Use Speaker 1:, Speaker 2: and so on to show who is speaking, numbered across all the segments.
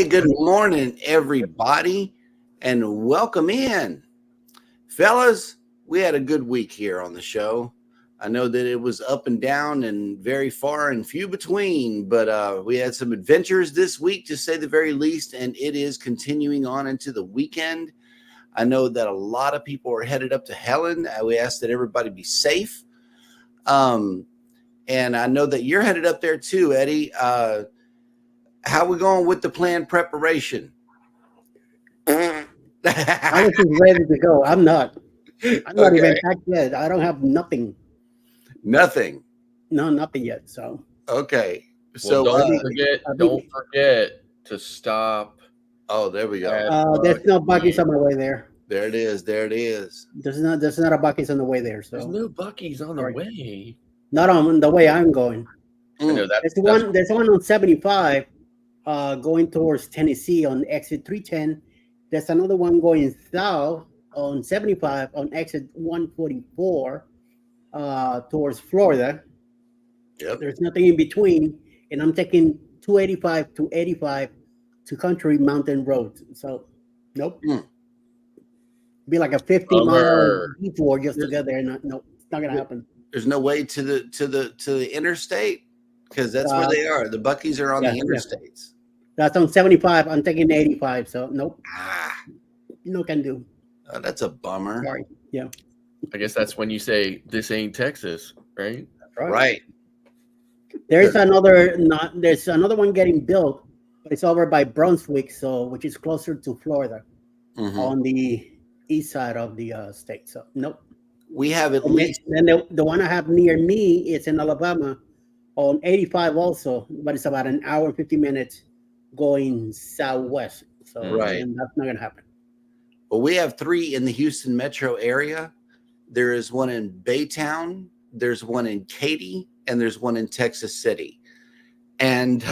Speaker 1: Hey, good morning, everybody, and welcome in. Fellas, we had a good week here on the show. I know that it was up and down and very far and few between, but we had some adventures this week, to say the very least, and it is continuing on into the weekend. I know that a lot of people are headed up to Helen. We ask that everybody be safe. And I know that you're headed up there too, Eddie. How we going with the planned preparation?
Speaker 2: I was just ready to go. I'm not
Speaker 1: Okay.
Speaker 2: even packed yet. I don't have nothing.
Speaker 1: Nothing.
Speaker 2: No, nothing yet. So
Speaker 1: Okay.
Speaker 3: Well,
Speaker 1: So
Speaker 3: don't forget to stop.
Speaker 1: oh, there we go.
Speaker 2: there's no Buc-ee's on my way there.
Speaker 1: There it is. There it is.
Speaker 2: There's not a Buc-ee's on the way there.
Speaker 3: There's
Speaker 2: So
Speaker 3: no Buc-ee's on the
Speaker 2: Sorry.
Speaker 3: way.
Speaker 2: not on the way I'm going.
Speaker 3: I know
Speaker 2: There's one on 75 going towards Tennessee on exit 310. There's another one going south on 75 on exit 144 towards Florida.
Speaker 1: Yep.
Speaker 2: There's nothing in between, and I'm taking 285 to 85 to Country Mountain Road. So, nope. Be like a 50-mile
Speaker 3: Bummer.
Speaker 2: detour just to get there. Nope, it's not gonna happen.
Speaker 1: There's no way to the interstate, because that's where they are. The Buc-ee's are on the interstates.
Speaker 2: That's on 75. I'm taking 85. So, nope. No can do.
Speaker 1: Oh, that's a bummer.
Speaker 2: Sorry. Yeah.
Speaker 3: I guess that's when you say this ain't Texas, right?
Speaker 1: Right.
Speaker 2: There's another one getting built, but it's over by Brunswick, which is closer to Florida, on the east side of the state. So nope.
Speaker 1: We have at least.
Speaker 2: And the one I have near me is in Alabama, on 85 also, but it's about an hour and 50 minutes going southwest. So
Speaker 1: Right.
Speaker 2: and that's not gonna happen.
Speaker 1: Well, we have 3 in the Houston metro area. There is one in Baytown, there's one in Katy, and there's one in Texas City. And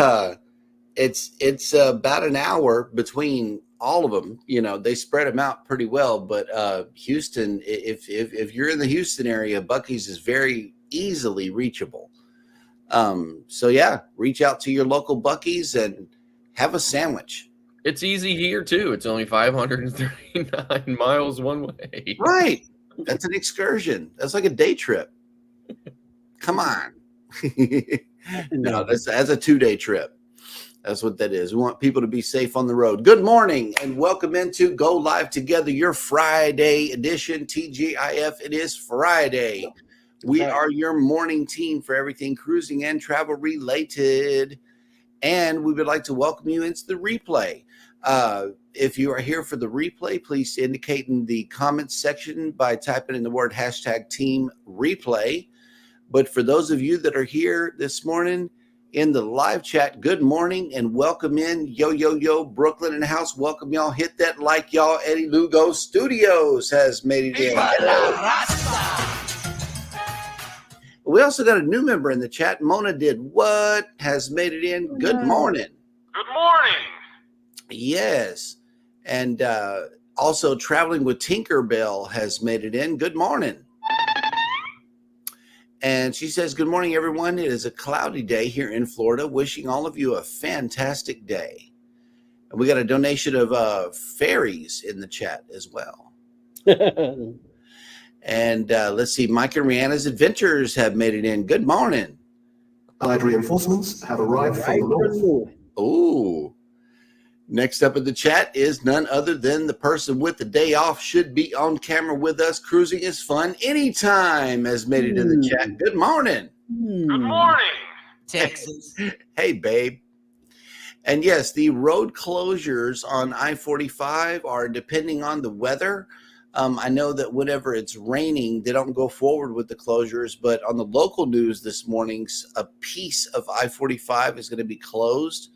Speaker 1: it's about an hour between all of them. You know, they spread them out pretty well. But Houston, if you're in the Houston area, Buc-ee's is very easily reachable. So yeah, reach out to your local Buc-ee's and have a sandwich.
Speaker 3: It's easy here too. It's only 539 miles one way.
Speaker 1: Right. That's an excursion. That's like a day trip. Come on. No, that's a 2-day trip. That's what that is. We want people to be safe on the road. Good morning and welcome into Go Live Together, your Friday edition. TGIF, it is Friday. We are your morning team for everything cruising and travel related. And we would like to welcome you into the replay. If you are here for the replay, please indicate in the comments section by typing in the word #team replay. But for those of you that are here this morning in the live chat, good morning and welcome in. Yo, Brooklyn in the house. Welcome y'all. Hit that like, y'all. Eddie Lugo Studios has made it in. We also got a new member in the chat. Mona did what? Has made it in. Good morning.
Speaker 4: Good morning.
Speaker 1: Yes. And also Traveling with Tinkerbell has made it in. Good morning. And she says, good morning, everyone. It is a cloudy day here in Florida. Wishing all of you a fantastic day. And we got a donation of fairies in the chat as well. And let's see, Mike and Rihanna's Adventures have made it in. Good morning.
Speaker 5: Allied reinforcements have arrived from the north.
Speaker 1: Ooh. Next up in the chat is none other than the person with the day off, should be on camera with us. Cruising is fun anytime has made it in the chat. Good morning.
Speaker 4: Good morning.
Speaker 6: Texas.
Speaker 1: Hey, babe. And yes, the road closures on I-45 are depending on the weather. I know that whenever it's raining, they don't go forward with the closures, but on the local news this morning, a piece of I-45 is going to be closed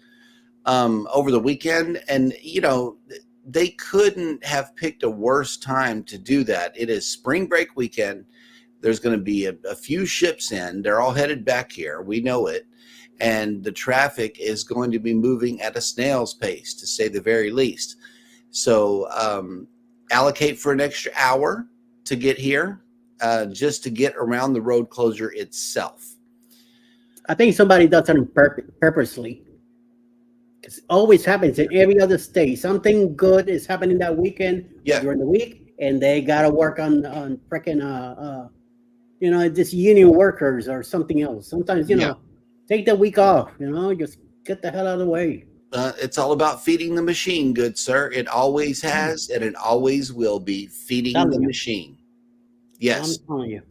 Speaker 1: over the weekend. And, you know, they couldn't have picked a worse time to do that. It is spring break weekend. There's going to be a few ships in. They're all headed back here. We know it. And the traffic is going to be moving at a snail's pace, to say the very least. So allocate for an extra hour to get here, just to get around the road closure itself.
Speaker 2: I think somebody does it purposely. It always happens in every other state. Something good is happening that weekend
Speaker 1: Yeah.
Speaker 2: during the week, and they gotta work on freaking just union workers or something else. Sometimes take the week off. Just get the hell out of the way.
Speaker 1: It's all about feeding the machine, good sir. It always has, and it always will be feeding
Speaker 2: Telling
Speaker 1: the
Speaker 2: you.
Speaker 1: machine. Yes.
Speaker 2: I'm telling you.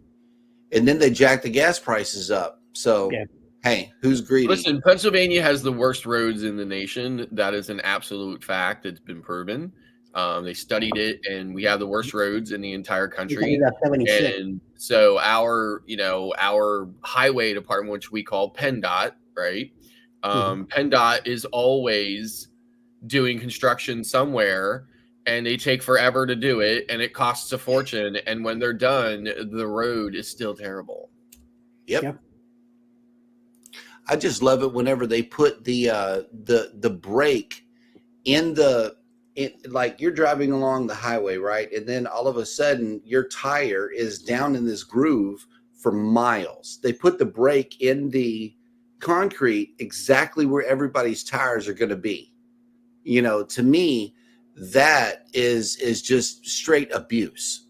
Speaker 1: And then they jack the gas prices up. So,
Speaker 2: Yeah.
Speaker 1: hey, who's greedy?
Speaker 3: Listen, Pennsylvania has the worst roads in the nation. That is an absolute fact. It's been proven. They studied it, and we have the worst roads in the entire country.
Speaker 2: That 76.
Speaker 3: And so our highway department, which we call PennDOT, right? PennDOT is always doing construction somewhere, and they take forever to do it, and it costs a fortune. And when they're done, the road is still terrible.
Speaker 1: Yep.
Speaker 2: Yeah.
Speaker 1: I just love it whenever they put the brake in like you're driving along the highway, right? And then all of a sudden your tire is down in this groove for miles. They put the brake in the concrete exactly where everybody's tires are going to be. To me, that is just straight abuse,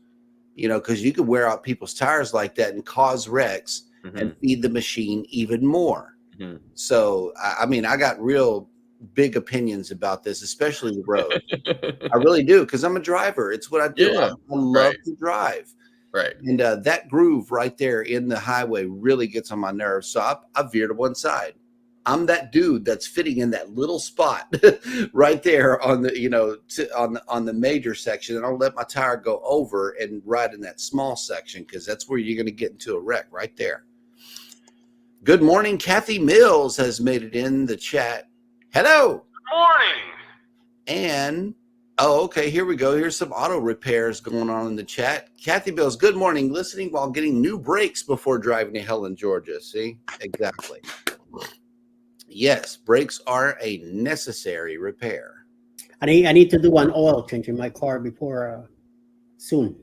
Speaker 1: because you could wear out people's tires like that and cause wrecks and feed the machine even more. So, I mean, I got real big opinions about this, especially the road. I really do, because I'm a driver. It's what I do.
Speaker 3: Yeah,
Speaker 1: I love to drive.
Speaker 3: Right.
Speaker 1: And that groove right there in the highway really gets on my nerves. So I veer to one side. I'm that dude that's fitting in that little spot right there on the, on the major section. And I'll let my tire go over and ride in that small section, because that's where you're going to get into a wreck right there. Good morning. Kathy Mills has made it in the chat. Hello.
Speaker 4: Good morning.
Speaker 1: And, okay, here we go. Here's some auto repairs going on in the chat. Kathy Mills, good morning. Listening while getting new brakes before driving to Helen, Georgia. See? Exactly. Yes, brakes are a necessary repair.
Speaker 2: I need to do an oil change in my car before soon.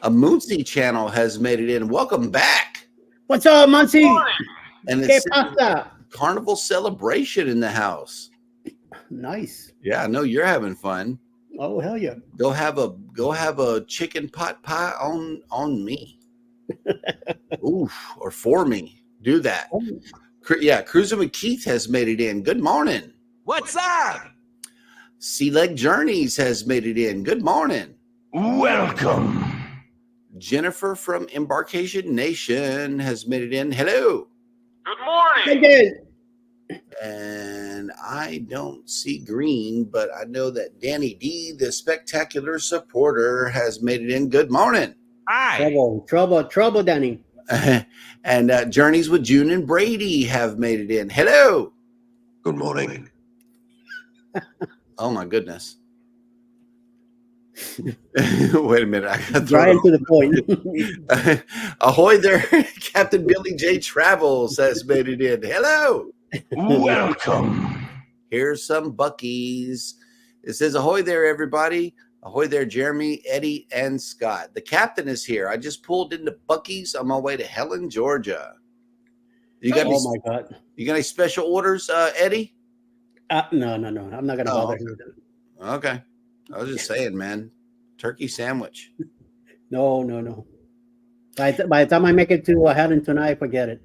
Speaker 1: A Moonsey channel has made it in. Welcome back.
Speaker 2: What's up, Muncie?
Speaker 1: And
Speaker 2: ¿Qué
Speaker 1: it's
Speaker 2: pasa?
Speaker 1: carnival celebration in the house.
Speaker 2: Nice.
Speaker 1: Yeah, I know you're having fun.
Speaker 2: Oh, hell yeah.
Speaker 1: Go have a chicken pot pie on me. Oof, or for me. Do that.
Speaker 2: Oh.
Speaker 1: Yeah, Cruising with Keith has made it in. Good morning.
Speaker 6: What's up?
Speaker 1: Sea Leg Journeys has made it in. Good morning.
Speaker 6: Welcome.
Speaker 1: Jennifer from Embarkation Nation has made it in. Hello.
Speaker 4: Good
Speaker 2: I
Speaker 4: morning.
Speaker 2: did.
Speaker 1: And I don't see green, but I know that Danny D, the spectacular supporter, has made it in. Good morning.
Speaker 6: Hi.
Speaker 2: Trouble, Danny.
Speaker 1: And Journeys with June and Brady have made it in. Hello.
Speaker 5: Good morning.
Speaker 1: Oh my goodness. Wait a minute. I got
Speaker 2: Right to the point.
Speaker 1: Ahoy there. Captain Billy J. Travels has made it in. Hello.
Speaker 6: Welcome.
Speaker 1: Here's some Buckies. It says, ahoy there, everybody. Ahoy there, Jeremy, Eddie, and Scott. The captain is here. I just pulled into Bucky's on my way to Helen, Georgia. You got
Speaker 2: Oh, my God.
Speaker 1: You got any special orders, Eddie?
Speaker 2: No. I'm not going to bother you with that.
Speaker 1: Okay. I was just saying, man. Turkey sandwich.
Speaker 2: No. By the time I make it to Helen tonight, forget it.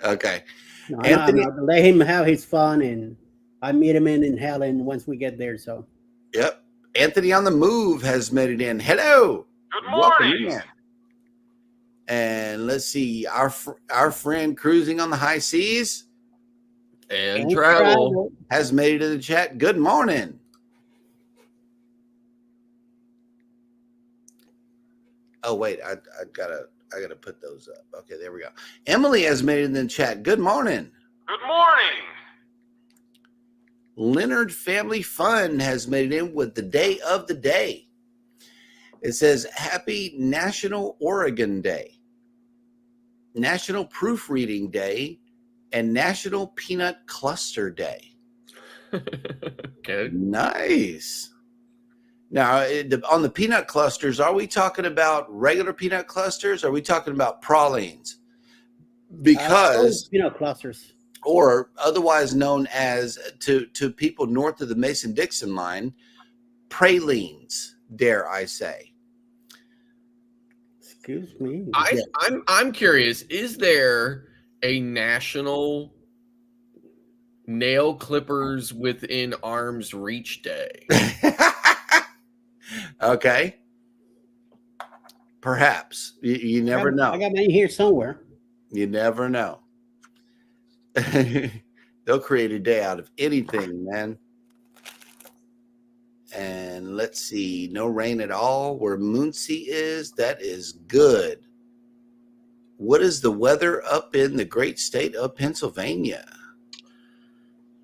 Speaker 1: Okay.
Speaker 2: No,
Speaker 1: Anthony.
Speaker 2: I'm let him have his fun, and I meet him in Helen once we get there. So.
Speaker 1: Yep. Anthony on the Move has made it in. Hello.
Speaker 4: Good
Speaker 1: Welcome
Speaker 4: morning.
Speaker 1: in. And let's see, our friend Cruising on the High Seas
Speaker 3: And travel.
Speaker 1: has made it in the chat. Good morning. Oh wait, I gotta put those up. Okay, there we go. Emily has made it in the chat. Good morning.
Speaker 4: Good morning.
Speaker 1: Leonard Family Fun has made it in with the day of the day. It says, Happy National Oregon Day, National Proofreading Day, and National Peanut Cluster Day.
Speaker 3: Okay.
Speaker 1: Nice. Now, on the peanut clusters, are we talking about regular peanut clusters? Or are we talking about pralines? Because
Speaker 2: peanut clusters.
Speaker 1: or otherwise known as to people north of the Mason-Dixon line, pralines, dare I say.
Speaker 2: Excuse me.
Speaker 3: I'm curious, is there a national nail clippers within arm's reach day?
Speaker 1: Okay. Perhaps. You never know.
Speaker 2: I got mine here somewhere.
Speaker 1: You never know. They'll create a day out of anything, man. And let's see. No rain at all where Moonsea is. That is good. What is the weather up in the great state of Pennsylvania?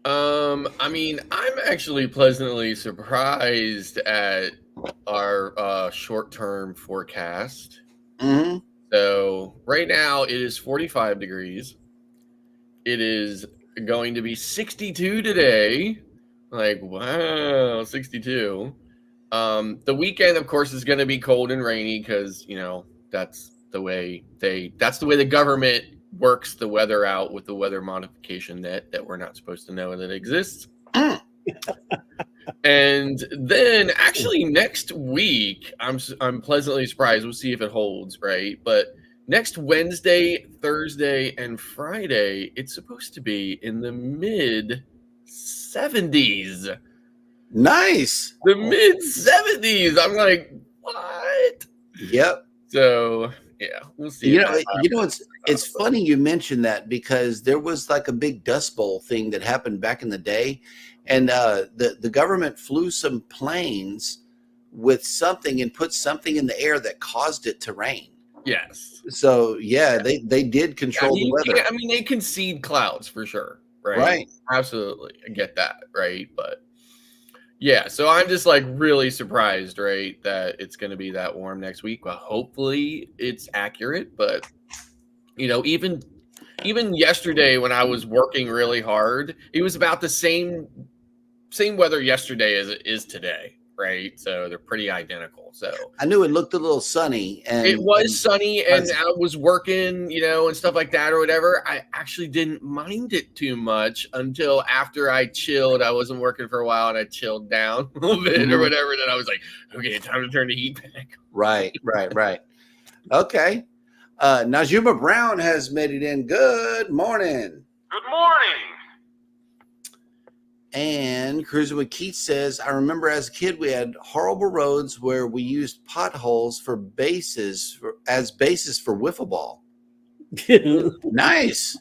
Speaker 3: I mean, I'm actually pleasantly surprised at our short-term forecast.
Speaker 1: Mm-hmm.
Speaker 3: So right now it is 45 degrees. It is going to be 62 today. Like, wow, 62. The weekend, of course, is going to be cold and rainy because, you know, that's the way the government works the weather out with the weather modification that we're not supposed to know that exists. And then actually next week, I'm pleasantly surprised. We'll see if it holds, right? But next Wednesday, Thursday, and Friday, it's supposed to be in the mid 70s.
Speaker 1: Nice.
Speaker 3: The mid 70s. I'm like, what?
Speaker 1: Yep.
Speaker 3: So yeah, we'll see.
Speaker 1: It's funny you mentioned that because there was like a big Dust Bowl thing that happened back in the day, and the government flew some planes with something and put something in the air that caused it to rain.
Speaker 3: Yes.
Speaker 1: So yeah, they did control the weather.
Speaker 3: I mean, they concede clouds for sure, right?
Speaker 1: Right.
Speaker 3: Absolutely, I get that, right? But yeah, so I'm just like really surprised, right, that it's going to be that warm next week. Well, hopefully it's accurate, but you know, even yesterday when I was working really hard, it was about the same weather yesterday as it is today, right? So they're pretty identical. So
Speaker 1: I knew it looked a little sunny, and
Speaker 3: it was sunny, and I was working, you know, and stuff like that or whatever. I actually didn't mind it too much until after I chilled. I wasn't working for a while, and I chilled down a little bit or whatever. Then I was like, okay, time to turn the heat back.
Speaker 1: Right. Okay. Najuma Brown has made it in. Good morning.
Speaker 4: Good morning.
Speaker 1: And Cruising with Keith says, I remember as a kid we had horrible roads where we used potholes for as bases for wiffle ball. Nice.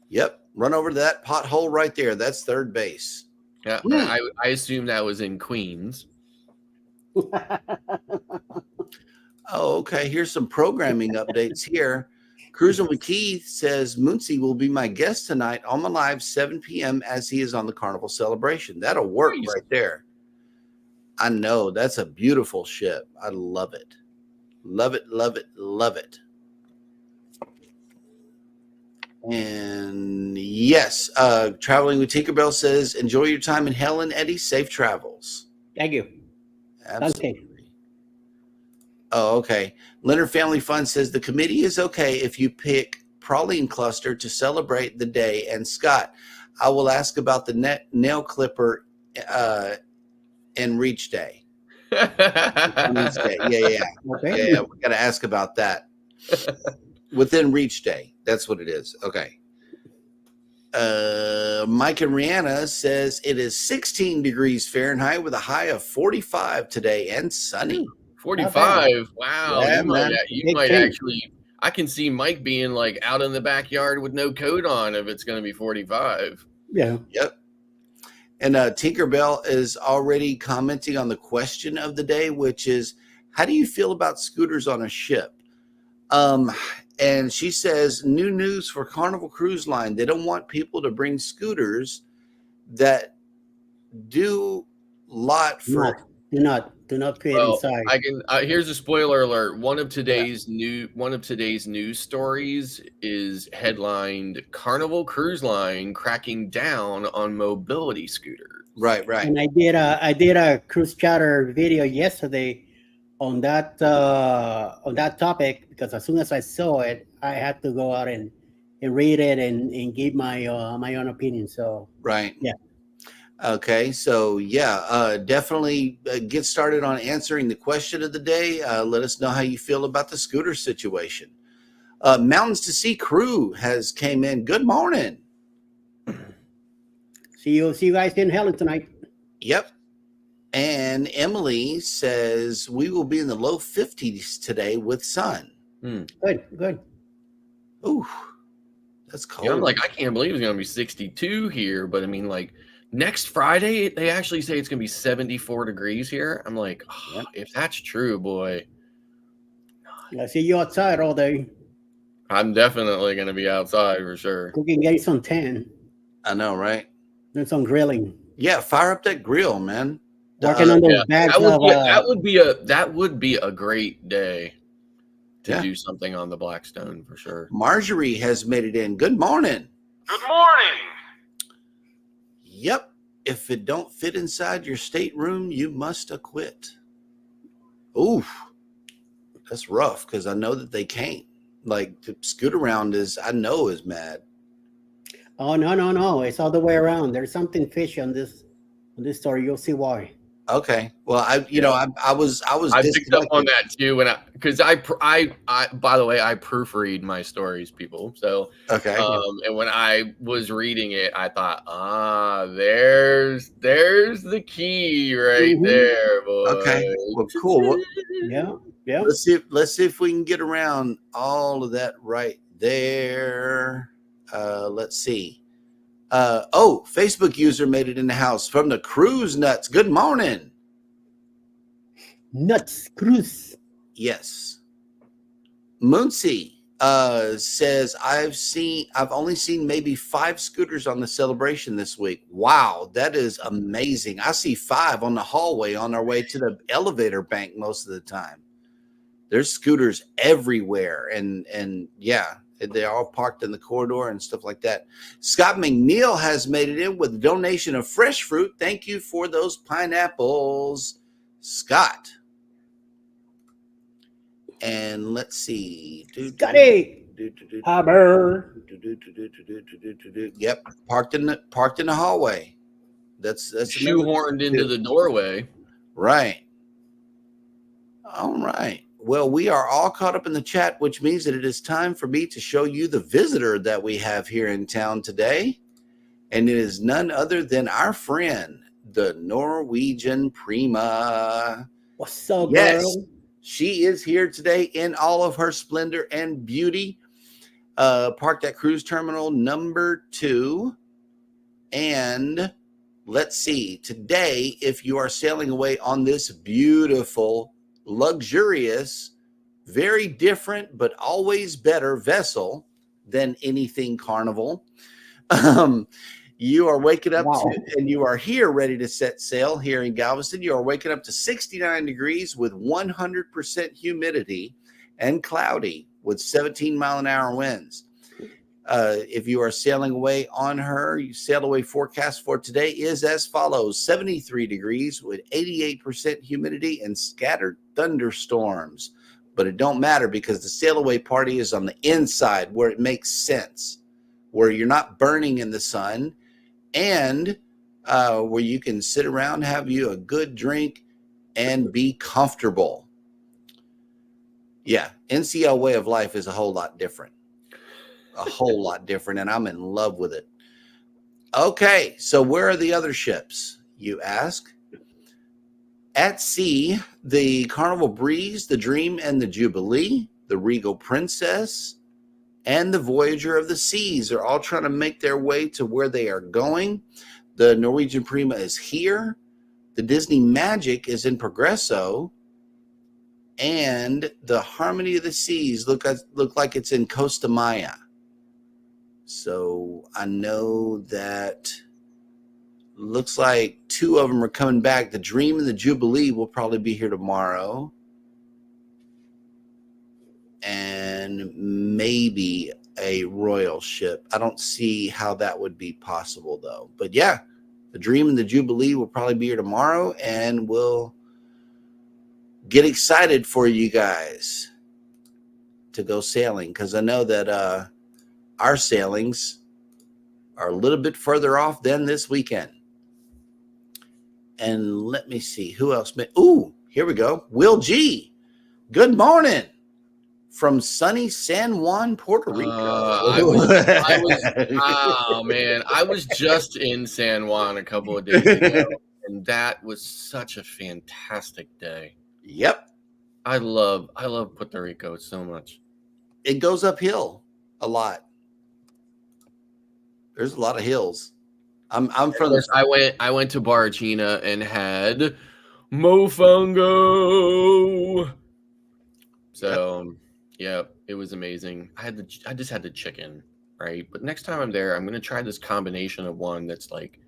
Speaker 1: Yep. Run over to that pothole right there. That's third base.
Speaker 3: Yeah, I assume that was in Queens.
Speaker 1: Oh, okay. Here's some programming updates here. Cruising with Keith says Moonsea will be my guest tonight on my live 7 p.m. as he is on the Carnival celebration. That'll work right there. I know. That's a beautiful ship. I love it. Love it, love it, love it. And yes, Traveling with Tinkerbell says, enjoy your time in hell and Eddie. Safe travels.
Speaker 2: Thank you.
Speaker 1: Absolutely.
Speaker 2: Okay.
Speaker 1: Oh, okay. Leonard Family Fun says the committee is okay if you pick praline cluster to celebrate the day. And Scott, I will ask about the nail clipper and reach day. Yeah. Okay. Yeah, we got to ask about that. Within reach day. That's what it is. Okay. Mike and Rihanna says it is 16 degrees Fahrenheit with a high of 45 today and sunny.
Speaker 3: 45. Wow.
Speaker 1: Yeah,
Speaker 3: you might actually, I can see Mike being like out in the backyard with no coat on if it's going to be 45.
Speaker 2: Yeah.
Speaker 1: Yep. And Tinkerbell is already commenting on the question of the day, which is, how do you feel about scooters on a ship? And she says, new news for Carnival Cruise Line. They don't want people to bring scooters that do lot for.
Speaker 2: Do not create inside.
Speaker 3: I can. Here's a spoiler alert. One of today's news stories is headlined "Carnival Cruise Line cracking down on mobility scooters."
Speaker 1: Right.
Speaker 2: And I did a cruise chatter video yesterday on that topic because as soon as I saw it, I had to go out and and read it and give my my own opinion. So
Speaker 1: Right.
Speaker 2: yeah.
Speaker 1: Okay. So yeah, definitely get started on answering the question of the day. Let us know how you feel about the scooter situation. Mountains to Sea crew has came in. Good morning.
Speaker 2: See you guys in Helen tonight.
Speaker 1: Yep. And Emily says we will be in the low 50s today with sun.
Speaker 2: Good.
Speaker 1: Ooh, that's cold.
Speaker 3: Yeah, I'm like, I can't believe it's gonna be 62 here, but I mean, like next Friday, they actually say it's gonna be 74 degrees here. I'm like, oh, if that's true, boy,
Speaker 2: I see you outside all day
Speaker 3: I'm definitely gonna be outside for sure.
Speaker 2: cooking, getting some tan,
Speaker 1: I know, right?
Speaker 2: and some grilling.
Speaker 1: Yeah, fire up that grill, man.
Speaker 2: Working on those
Speaker 3: Yeah,
Speaker 2: bags
Speaker 3: that
Speaker 2: of
Speaker 3: would be a great day to
Speaker 1: Yeah.
Speaker 3: do something on the Blackstone for sure.
Speaker 1: Marjorie has made it in. Good morning.
Speaker 4: Good morning.
Speaker 1: Yep. If it don't fit inside your stateroom, you must acquit. Ooh, that's rough because I know that they can't. Like to scoot around is mad.
Speaker 2: Oh no! It's all the way around. There's something fishy on this story. You'll see why.
Speaker 1: Okay. Well, I was
Speaker 3: I picked up on
Speaker 1: disconnected.
Speaker 3: that too when I by the way, I proofread my stories, people. So
Speaker 1: Okay.
Speaker 3: and when I was reading it, I thought, there's the key right
Speaker 2: Mhm.
Speaker 3: there, boy.
Speaker 1: Okay. Well, cool.
Speaker 2: Yeah.
Speaker 1: Let's see if we can get around all of that right there. Let's see. Facebook user made it in the house from the Cruise Nuts. Good morning.
Speaker 2: Nuts Cruise.
Speaker 1: Yes. Moonsey says I've only seen maybe 5 scooters on the celebration this week. Wow, that is amazing. I see 5 on the hallway on our way to the elevator bank most of the time. There's scooters everywhere, and yeah, they're all parked in the corridor and stuff like that. Scott McNeil has made it in with a donation of fresh fruit. Thank you for those pineapples, Scott. And let's see.
Speaker 2: Scotty. Harbor.
Speaker 1: Yep, parked in the hallway. That's
Speaker 3: Shoehorned into the doorway.
Speaker 1: Right. All right. Well, we are all caught up in the chat, which means that it is time for me to show you the visitor that we have here in town today. And it is none other than our friend, the Norwegian Prima.
Speaker 2: What's up,
Speaker 1: Yes,
Speaker 2: girl?
Speaker 1: she is here today in all of her splendor and beauty. Parked at cruise terminal number 2. And let's see, today, if you are sailing away on this beautiful, luxurious, very different, but always better vessel than anything Carnival, you are waking up and you are here ready to set sail here in Galveston. You are waking up to 69 degrees with 100% humidity and cloudy with 17-mile-an-hour winds. If you are sailing away on her, you sail away forecast for today is as follows: 73 degrees with 88% humidity and scattered thunderstorms. But it don't matter because the sail away party is on the inside where it makes sense, where you're not burning in the sun, and where you can sit around, have you a good drink, and be comfortable. Yeah, NCL way of life is a whole lot different. And I'm in love with it. Okay, so where are the other ships, you ask? At sea, the Carnival Breeze, the Dream and the Jubilee, the Regal Princess, and the Voyager of the Seas are all trying to make their way to where they are going. The Norwegian Prima is here. The Disney Magic is in Progresso. And the Harmony of the Seas look like it's in Costa Maya. So I know that looks like 2 of them are coming back. The Dream and the Jubilee will probably be here tomorrow. And maybe a royal ship. I don't see how that would be possible, though. But yeah, the Dream and the Jubilee will probably be here tomorrow, and we'll get excited for you guys to go sailing, because I know that our sailings are a little bit further off than this weekend. And let me see who else. Ooh, here we go. Will G. Good morning from sunny San Juan, Puerto Rico.
Speaker 3: I was just in San Juan a couple of days ago, and that was such a fantastic day.
Speaker 1: Yep.
Speaker 3: I love Puerto Rico so much.
Speaker 1: It goes uphill a lot. There's a lot of hills. I'm from.
Speaker 3: I went to Bargina and had mofongo. So yeah, it was amazing. I just had the chicken, right? But next time I'm there, I'm gonna try this combination of one that's like,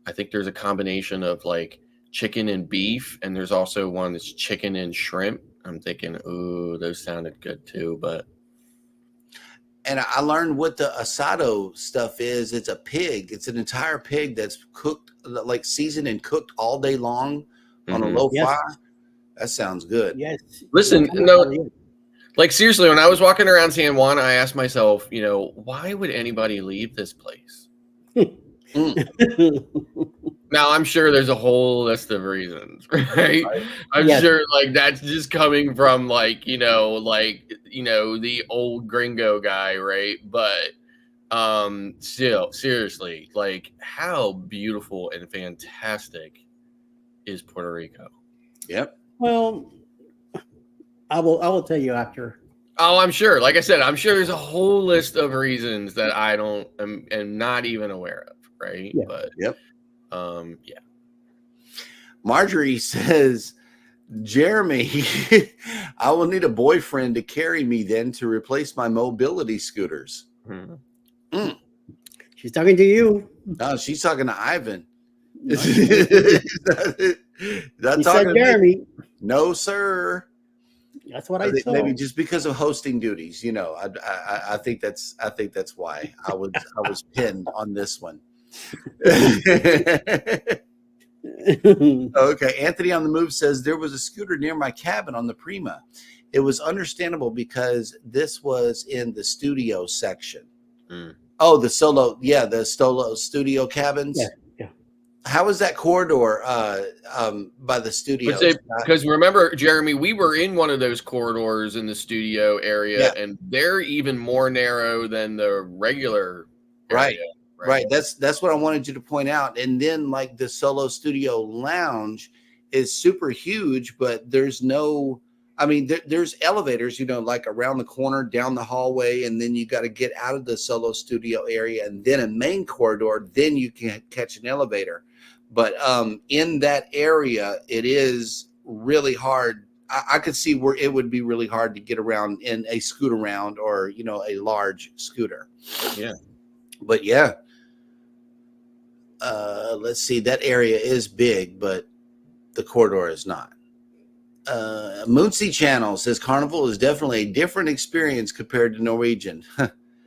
Speaker 3: I think there's a combination of like chicken and beef, and there's also one that's chicken and shrimp. I'm thinking, ooh, those sounded good too, but.
Speaker 1: And I learned what the asado stuff is. It's a pig. It's an entire pig that's cooked, like seasoned and cooked all day long on a low fire. That sounds good.
Speaker 2: Yes.
Speaker 3: Listen, no, like seriously, when I was walking around San Juan, I asked myself, why would anybody leave this place? Now, I'm sure there's a whole list of reasons, right? I'm sure like that's just coming from like, the old gringo guy, right? But still, seriously, like how beautiful and fantastic is Puerto Rico? Yep.
Speaker 2: Well, I will tell you after.
Speaker 3: Oh, I'm sure. Like I said, I'm sure there's a whole list of reasons that I am not even aware of, right?
Speaker 2: Yeah.
Speaker 3: But yeah.
Speaker 1: Marjorie says, Jeremy, I will need a boyfriend to carry me then to replace my mobility scooters.
Speaker 2: She's talking to you.
Speaker 1: No, she's talking to Ivan.
Speaker 2: Not
Speaker 1: talking
Speaker 2: said
Speaker 1: to
Speaker 2: Jeremy.
Speaker 1: Me. No, sir.
Speaker 2: That's what I saw.
Speaker 1: Maybe just because of hosting duties, I think that's why I was pinned on this one. Okay, Anthony on the Move says there was a scooter near my cabin on the Prima. It was understandable because this was in the studio section. Oh, the solo studio cabins.
Speaker 2: Yeah.
Speaker 1: How is that corridor by the studio?
Speaker 3: Because remember, Jeremy, we were in one of those corridors in the studio area, and they're even more narrow than the regular area.
Speaker 1: Right. That's what I wanted you to point out. And then like the solo studio lounge is super huge, but there's there's elevators, like around the corner, down the hallway, and then you got to get out of the solo studio area and then a main corridor, then you can catch an elevator. But in that area, it is really hard. I could see where it would be really hard to get around in a scooter round or, a large scooter.
Speaker 3: Yeah.
Speaker 1: But yeah. Let's see. That area is big, but the corridor is not. Moonsea Channel says Carnival is definitely a different experience compared to Norwegian.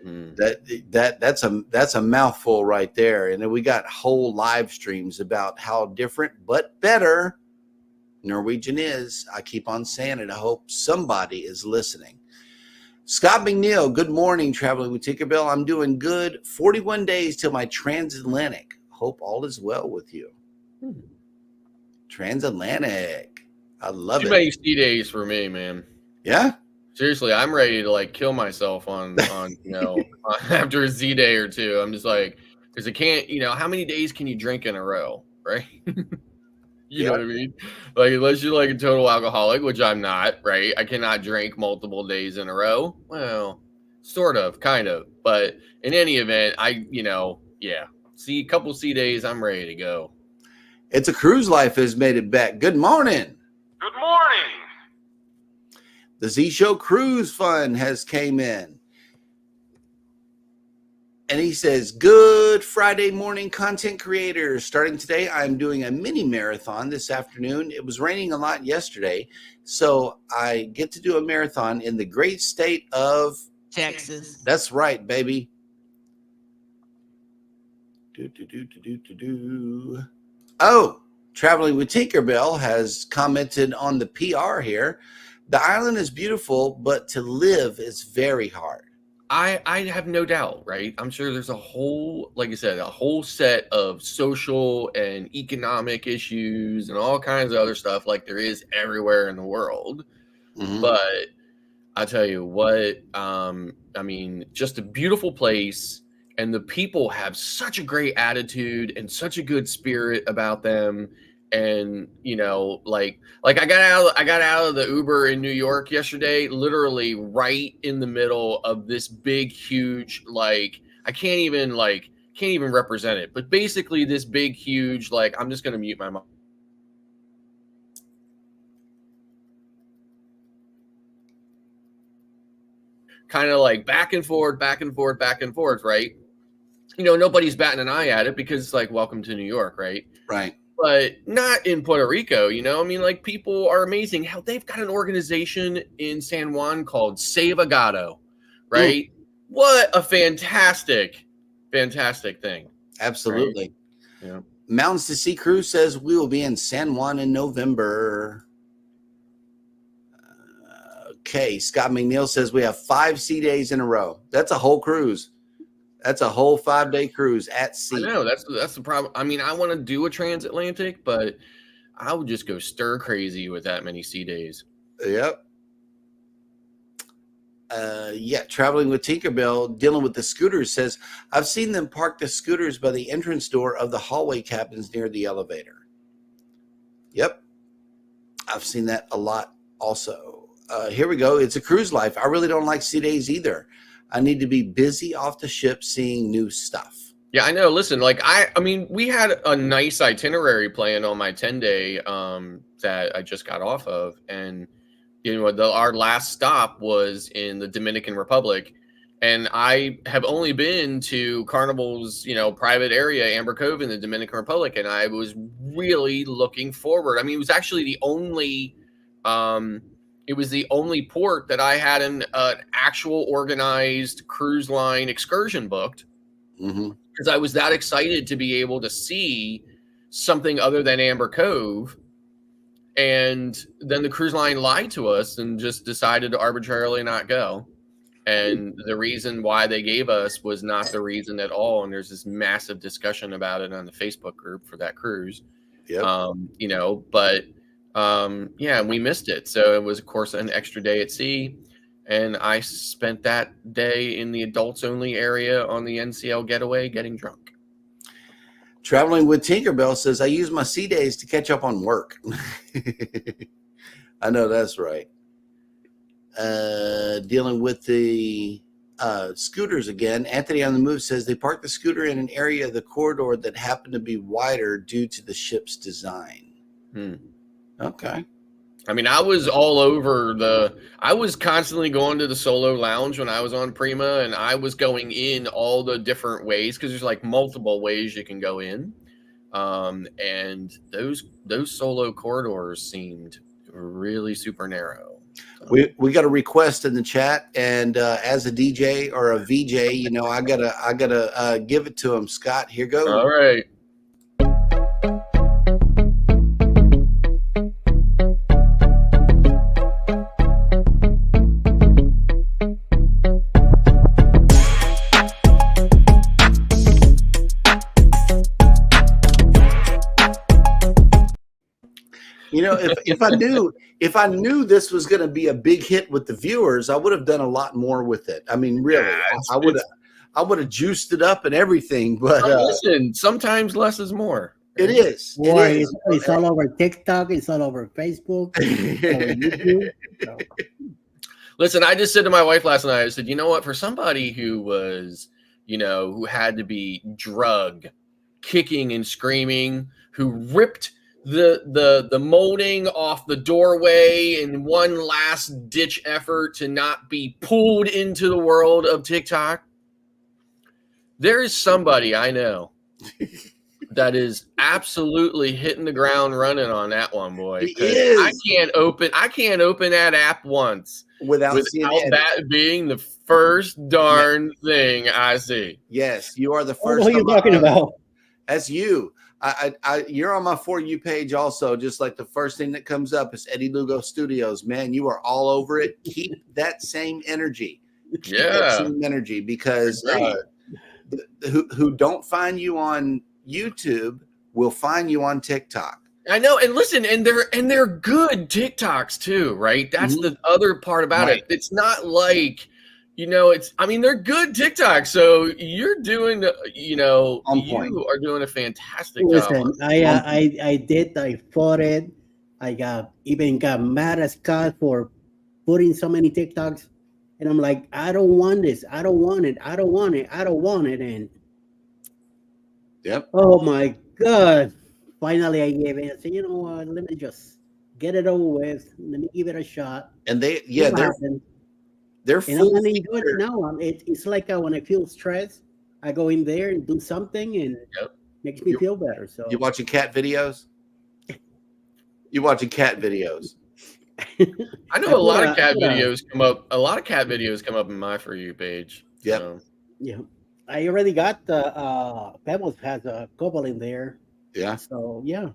Speaker 1: That's a mouthful right there. And then we got whole live streams about how different but better Norwegian is. I keep on saying it. I hope somebody is listening. Scott McNeil, good morning, traveling with Tinkerbell. I'm doing good. 41 days till my transatlantic. Hope all is well with you. Transatlantic. I love it.
Speaker 3: Too many sea days for me, man.
Speaker 1: Yeah.
Speaker 3: Seriously, I'm ready to like kill myself on after a Z day or two. I'm just like, because I can't, how many days can you drink in a row, right? You know what I mean? Like, unless you're like a total alcoholic, which I'm not, right? I cannot drink multiple days in a row. Well, sort of, kind of. But in any event, see a couple C days, I'm ready to go.
Speaker 1: It's a Cruise Life has made it back. Good morning.
Speaker 4: Good morning.
Speaker 1: The Z Show Cruise Fund has came in. And he says, good Friday morning, content creators. Starting today, I'm doing a mini marathon this afternoon. It was raining a lot yesterday, so I get to do a marathon in the great state of
Speaker 7: Texas.
Speaker 1: That's right, baby. Oh, Traveling with Tinkerbell has commented on the PR here. The island is beautiful, but to live is very hard.
Speaker 3: I have no doubt, right? I'm sure there's a whole, like I said, a whole set of social and economic issues and all kinds of other stuff like there is everywhere in the world.
Speaker 1: Mhm.
Speaker 3: But I tell you what, I mean, just a beautiful place, and the people have such a great attitude and such a good spirit about them. And like I got out of the Uber in New York yesterday, literally right in the middle of this big, huge, like I can't even represent it, but basically this big, huge, like I'm just gonna mute my mic. Kind of like back and forth, right? Nobody's batting an eye at it because it's like, welcome to New York, right?
Speaker 1: Right.
Speaker 3: But not in Puerto Rico, I mean, like, people are amazing. How they've got an organization in San Juan called Save Agato, right? What a fantastic thing.
Speaker 1: Absolutely.
Speaker 3: Right? Yeah.
Speaker 1: Mountains to Sea Cruise says we will be in San Juan in November. Okay, Scott McNeil says we have 5 sea days in a row. That's a whole cruise. That's a whole 5-day cruise at sea.
Speaker 3: I know that's the problem. I mean, I want to do a transatlantic, but I would just go stir crazy with that many sea days.
Speaker 1: Yep. Traveling with Tinkerbell, dealing with the scooters, says I've seen them park the scooters by the entrance door of the hallway cabins near the elevator. Yep. I've seen that a lot also. Here we go. It's a cruise life. I really don't like sea days either. I need to be busy off the ship seeing new stuff.
Speaker 3: Yeah, I know. Listen, like I mean, we had a nice itinerary planned on my 10-day that I just got off of, and our last stop was in the Dominican Republic, and I have only been to Carnival's private area, Amber Cove, in the Dominican Republic, and I was really looking forward. I mean, it was actually the only port that I had an actual organized cruise line excursion booked, because I was that excited to be able to see something other than Amber Cove. And then the cruise line lied to us and just decided to arbitrarily not go. And the reason why they gave us was not the reason at all. And there's this massive discussion about it on the Facebook group for that cruise.
Speaker 1: Yep.
Speaker 3: Yeah, we missed it. So it was, of course, an extra day at sea. And I spent that day in the adults only area on the NCL getaway getting drunk.
Speaker 1: Traveling with Tinkerbell says I use my sea days to catch up on work. I know that's right. Dealing with the scooters again. Anthony on the Move says they parked the scooter in an area of the corridor that happened to be wider due to the ship's design. Okay.
Speaker 3: I mean, I was all over I was constantly going to the solo lounge when I was on Prima, and I was going in all the different ways because there's like multiple ways you can go in. And those solo corridors seemed really super narrow. So.
Speaker 1: We got a request in the chat, and as a DJ or a VJ, I gotta give it to him. Scott, here goes.
Speaker 3: All right.
Speaker 1: If I knew this was going to be a big hit with the viewers, I would have done a lot more with it. I mean, really, I would have juiced it up and everything. But
Speaker 3: listen, sometimes less is more.
Speaker 1: It is.
Speaker 2: Boy, it's all over TikTok. It's all over Facebook. It's all over YouTube. So.
Speaker 3: Listen, I just said to my wife last night, I said, you know what? For somebody who was, who had to be drugged, kicking and screaming, who ripped the molding off the doorway in one last ditch effort to not be pulled into the world of TikTok, there is somebody I know that is absolutely hitting the ground running on that one, boy. I can't open that app once without that being the first darn thing I see.
Speaker 1: Yes, you are the first.
Speaker 2: What are you talking about?
Speaker 1: That's you. You're on my For You page also. Just like the first thing that comes up is Eddie Lugo Studios. Man, you are all over it. Keep that same energy.
Speaker 3: Yeah.
Speaker 1: same energy, because
Speaker 3: Great.
Speaker 1: who don't find you on YouTube will find you on TikTok.
Speaker 3: I know, and listen, and they're good TikToks too, right? That's
Speaker 1: Mhm.
Speaker 3: the other part about
Speaker 1: Right.
Speaker 3: it. It's not like, they're good TikToks. So you're doing,
Speaker 1: On point.
Speaker 3: you are doing a fantastic job.
Speaker 2: Listen, I did. I fought it. I even got mad at Scott for putting so many TikToks, and I'm like, I don't want this. I don't want it. I don't want it. I don't want it. And
Speaker 1: Yep.
Speaker 2: oh my God! Finally, I gave in. I said, you know what? Let me just get it over with. Let me give it a shot.
Speaker 1: And
Speaker 2: See what happens.
Speaker 1: they're
Speaker 2: And I'm
Speaker 1: full
Speaker 2: gonna enjoy it
Speaker 1: feature.
Speaker 2: now. It's like when I feel stressed, I go in there and do something, and
Speaker 3: Yep.
Speaker 2: makes me feel better. So
Speaker 1: You watching cat videos? You watching cat videos?
Speaker 3: I know a lot of cat videos come up. A lot of cat videos come up in my For You page.
Speaker 1: Yep.
Speaker 3: So.
Speaker 2: Yeah, I already got the Pebbles has a couple in there.
Speaker 1: Yeah.
Speaker 2: So yeah,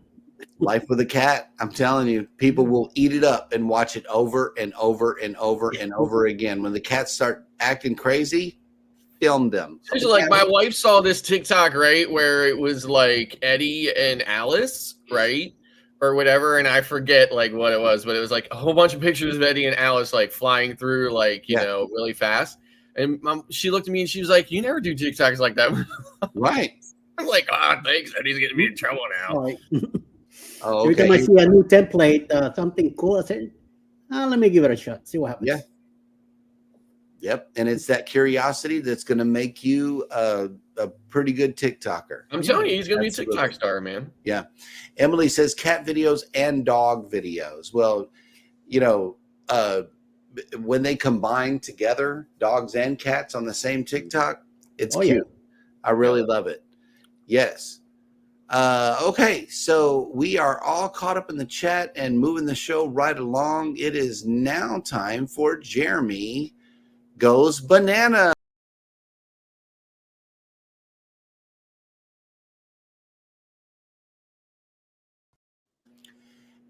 Speaker 1: Life with a Cat. I'm telling you, people will eat it up and watch it over and over and over and over again. When the cats start acting crazy, film them.
Speaker 3: Seriously, like my wife saw this TikTok, right, where it was like Eddie and Alice, right, or whatever, and I forget like what it was, but it was like a whole bunch of pictures of Eddie and Alice like flying through, like really fast. And she looked at me and she was like, "You never do TikToks like that."
Speaker 1: Right.
Speaker 3: I'm like, "Ah, thanks. Eddie's getting me in trouble now."
Speaker 2: all right.
Speaker 1: Oh,
Speaker 2: Every
Speaker 1: okay.
Speaker 2: time I see a new template, something cool, I say, let me give it a shot. See what happens.
Speaker 1: Yeah. Yep. And it's that curiosity that's going to make you a pretty good TikToker.
Speaker 3: I'm telling you, he's going to be a
Speaker 1: Absolutely.
Speaker 3: TikTok star, man.
Speaker 1: Yeah. Emily says cat videos and dog videos. Well, when they combine together, dogs and cats on the same TikTok, it's cute.
Speaker 2: Yeah.
Speaker 1: I really love it. Yes. Okay, so we are all caught up in the chat and moving the show right along. It is now time for Jeremy Goes Banana.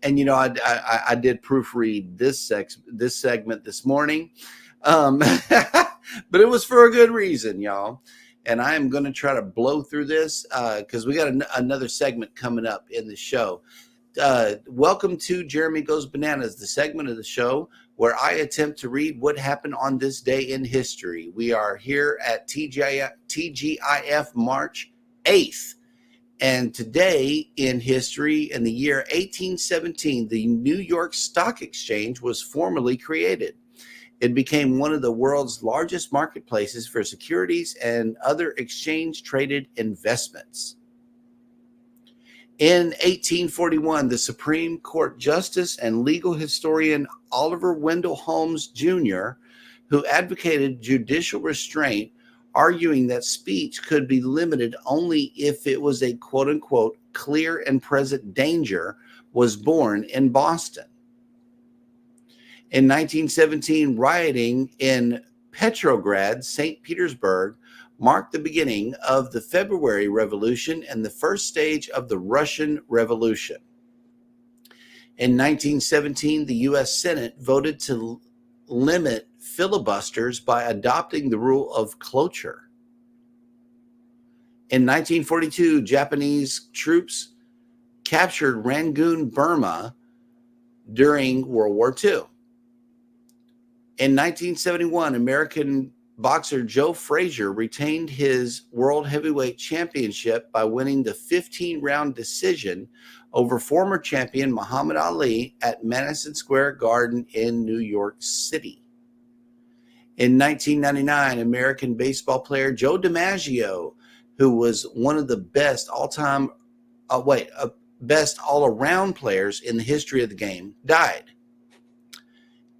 Speaker 1: And I did proofread this segment this morning, but it was for a good reason, y'all. And I am going to try to blow through this because we got another segment coming up in the show. Welcome to Jeremy Goes Bananas, the segment of the show where I attempt to read what happened on this day in history. We are here at TGIF March 8th. And today in history, in the year 1817, the New York Stock Exchange was formally created. It became one of the world's largest marketplaces for securities and other exchange-traded investments. In 1841, the Supreme Court Justice and legal historian Oliver Wendell Holmes Jr., who advocated judicial restraint, arguing that speech could be limited only if it was a quote-unquote clear and present danger, was born in Boston. In 1917, rioting in Petrograd, St. Petersburg, marked the beginning of the February Revolution and the first stage of the Russian Revolution. In 1917, the U.S. Senate voted to limit filibusters by adopting the rule of cloture. In 1942, Japanese troops captured Rangoon, Burma during World War II. In 1971, American boxer Joe Frazier retained his World Heavyweight Championship by winning the 15-round decision over former champion Muhammad Ali at Madison Square Garden in New York City. In 1999, American baseball player Joe DiMaggio, who was one of the best best all-around players in the history of the game, died.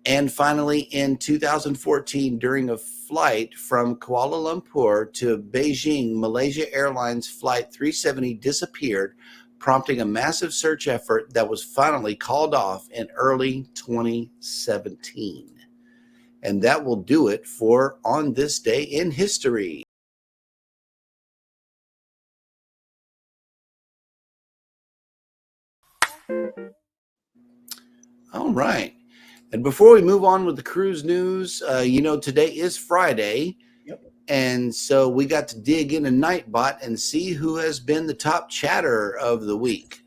Speaker 1: And finally, in 2014, during a flight from Kuala Lumpur to Beijing, Malaysia Airlines Flight 370 disappeared, prompting a massive search effort that was finally called off in early 2017. And that will do it for On This Day in History. All right. And before we move on with the cruise news, today is Friday.
Speaker 2: Yep.
Speaker 1: And so we got to dig into Nightbot and see who has been the top chatter of the week.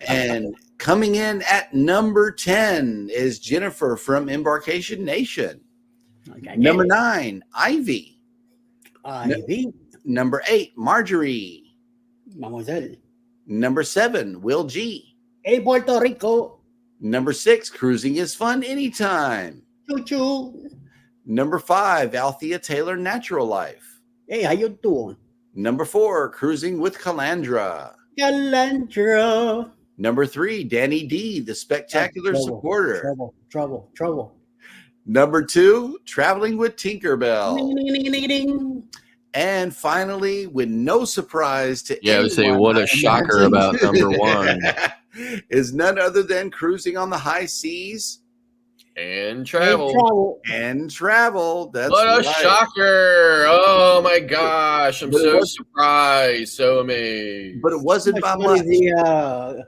Speaker 1: And coming in at number 10 is Jennifer from Embarkation Nation.
Speaker 2: Okay.
Speaker 1: Number 9, Ivy.
Speaker 2: Ivy.
Speaker 1: Number 8, Marjorie.
Speaker 2: Mademoiselle.
Speaker 1: Number 7, Will G.
Speaker 2: Hey, Puerto Rico.
Speaker 1: Number 6, Cruising is Fun Anytime.
Speaker 2: Choo-choo.
Speaker 1: Number 5, Althea Taylor Natural Life.
Speaker 2: Hey, how you doing?
Speaker 1: Number 4, Cruising with Calandra.
Speaker 2: Calandra.
Speaker 1: Number 3, Danny D, the spectacular supporter.
Speaker 2: Trouble.
Speaker 1: Number 2, Traveling with Tinkerbell.
Speaker 2: Ding, ding, ding, ding, ding.
Speaker 1: And finally, with no surprise to
Speaker 3: Yeah, I would say,
Speaker 1: anyone,
Speaker 3: what a
Speaker 1: I
Speaker 3: shocker
Speaker 1: imagine,
Speaker 3: about number 1.
Speaker 1: is none other than Cruising on the High Seas
Speaker 3: And travel.
Speaker 1: and Travel. That's
Speaker 3: What a
Speaker 1: right.
Speaker 3: shocker. Oh my gosh. I'm
Speaker 1: But it
Speaker 3: so
Speaker 1: was-
Speaker 3: surprised. So amazed.
Speaker 1: But it wasn't by
Speaker 2: What
Speaker 1: much.
Speaker 2: is the,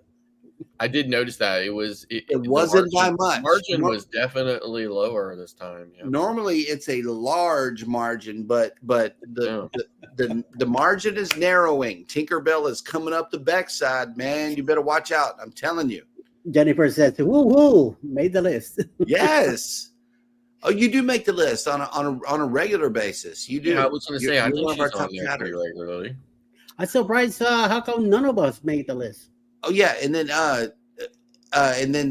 Speaker 3: I did notice that. It
Speaker 1: wasn't by much.
Speaker 3: Margin was definitely lower this time. Yeah.
Speaker 1: Normally it's a large margin, but the margin is narrowing. Tinkerbell is coming up the backside, man. You better watch out. I'm telling you.
Speaker 2: Jennifer says, woo, made the list.
Speaker 1: Yes. Oh, you do make the list on a regular basis. You do.
Speaker 3: Yeah, I was going to say, I
Speaker 1: You're
Speaker 3: think
Speaker 1: one of our
Speaker 3: she's on
Speaker 1: top
Speaker 3: there pretty
Speaker 1: chatters.
Speaker 3: regularly.
Speaker 2: I'm surprised how come none of us made the list.
Speaker 1: Oh yeah, and then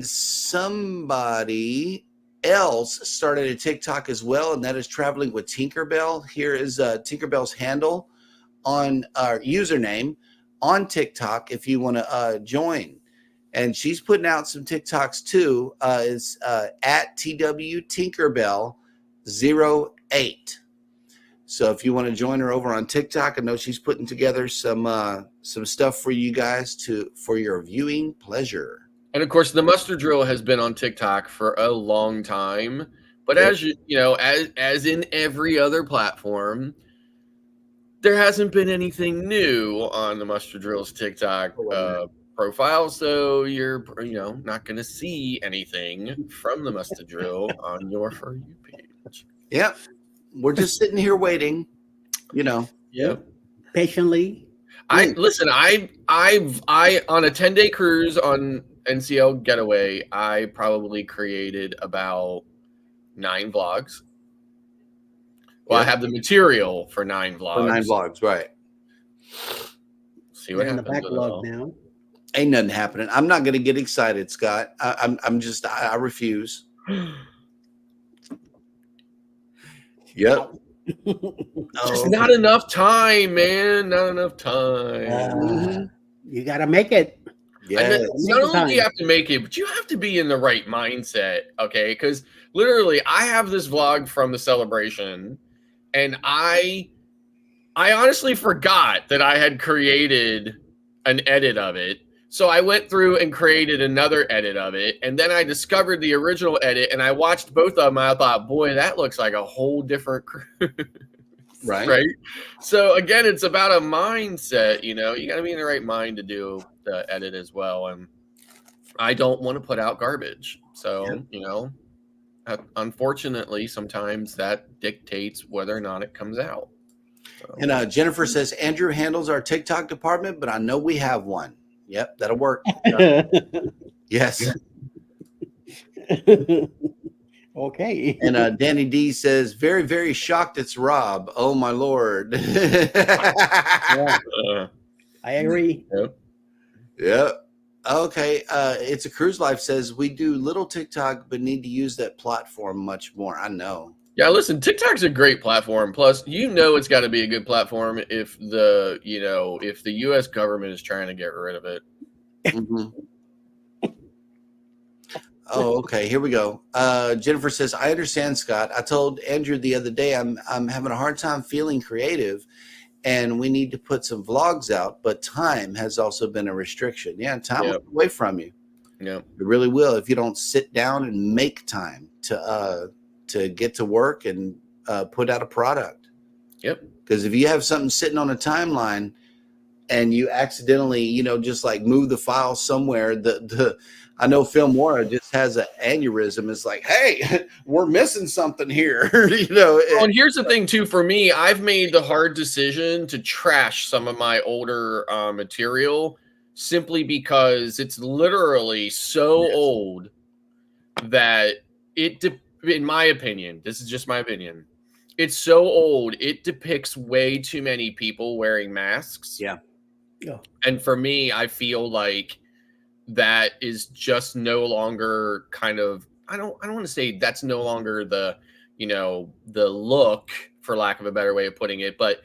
Speaker 1: somebody else started a TikTok as well, and that is Traveling with Tinkerbell. Here is Tinkerbell's handle on our username on TikTok if you want to join. And she's putting out some TikToks too. Is at TW Tinkerbell 08. So if you want to join her over on TikTok, I know she's putting together some stuff for you guys for your viewing pleasure.
Speaker 3: And of course, the muster drill has been on TikTok for a long time. But as as in every other platform, there hasn't been anything new on the muster drill's TikTok profile. So you're not going to see anything from the muster drill on your For You page.
Speaker 1: Yep. We're just sitting here waiting,
Speaker 3: Yep.
Speaker 2: Patiently.
Speaker 3: I on a 10-day cruise on NCL Getaway, I probably created about 9 vlogs. Well, I have the material for 9 vlogs.
Speaker 1: For 9 vlogs, right.
Speaker 3: See what
Speaker 2: in the
Speaker 3: happens.
Speaker 2: backlog now.
Speaker 1: Ain't nothing happening. I'm not going to get excited, Scott. I refuse. Yep.
Speaker 3: Just not enough time, man. Not enough time.
Speaker 2: You got to make it.
Speaker 1: Yeah.
Speaker 3: Not only do you have to make it, but you have to be in the right mindset, okay? Because literally, I have this vlog from the celebration, and I honestly forgot that I had created an edit of it. So I went through and created another edit of it, and then I discovered the original edit, and I watched both of them, and I thought, boy, that looks like a whole different cruise. Right? So again, it's about a mindset, you got to be in the right mind to do the edit as well. And I don't want to put out garbage. So, unfortunately, sometimes that dictates whether or not it comes out. So.
Speaker 1: And Jennifer says, Andrew handles our TikTok department, but I know we have one. Yep, that'll work. Yes.
Speaker 2: Okay.
Speaker 1: And Danny D says, very, very shocked it's Rob. Oh, my Lord.
Speaker 2: Yeah, I agree.
Speaker 1: Yep. Okay. It's a Cruise Life says, we do little TikTok, but need to use that platform much more. I know.
Speaker 3: Yeah, listen, TikTok's a great platform. Plus, it's got to be a good platform if the U.S. government is trying to get rid of it.
Speaker 1: Mm-hmm. Oh, okay. Here we go. Jennifer says, I understand, Scott. I told Andrew the other day I'm having a hard time feeling creative, and we need to put some vlogs out, but time has also been a restriction. Yeah, time will go away from you.
Speaker 3: Yeah,
Speaker 1: it really will if you don't sit down and make time to get to work and put out a product.
Speaker 3: Yep.
Speaker 1: Because if you have something sitting on a timeline and you accidentally, just like move the file somewhere, I know Phil Mora just has an aneurysm. It's like, hey, we're missing something here.
Speaker 3: Well, and here's the thing too, for me, I've made the hard decision to trash some of my older material simply because it's literally so old that in my opinion, this is just my opinion, it's so old, it depicts way too many people wearing masks.
Speaker 1: Yeah.
Speaker 3: And for me, I feel like that is just no longer kind of, I don't want to say that's no longer the look, for lack of a better way of putting it, but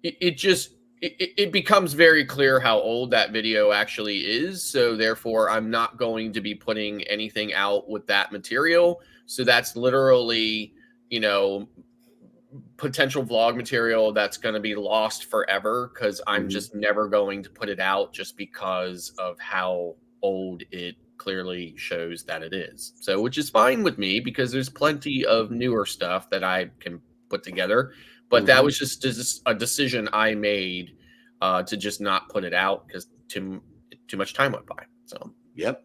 Speaker 3: it becomes very clear how old that video actually is. So therefore I'm not going to be putting anything out with that material. So that's literally, potential vlog material that's going to be lost forever, because I'm just never going to put it out just because of how old it clearly shows that it is. So, which is fine with me because there's plenty of newer stuff that I can put together. But that was just a decision I made to just not put it out because too much time went by. So,
Speaker 1: yep.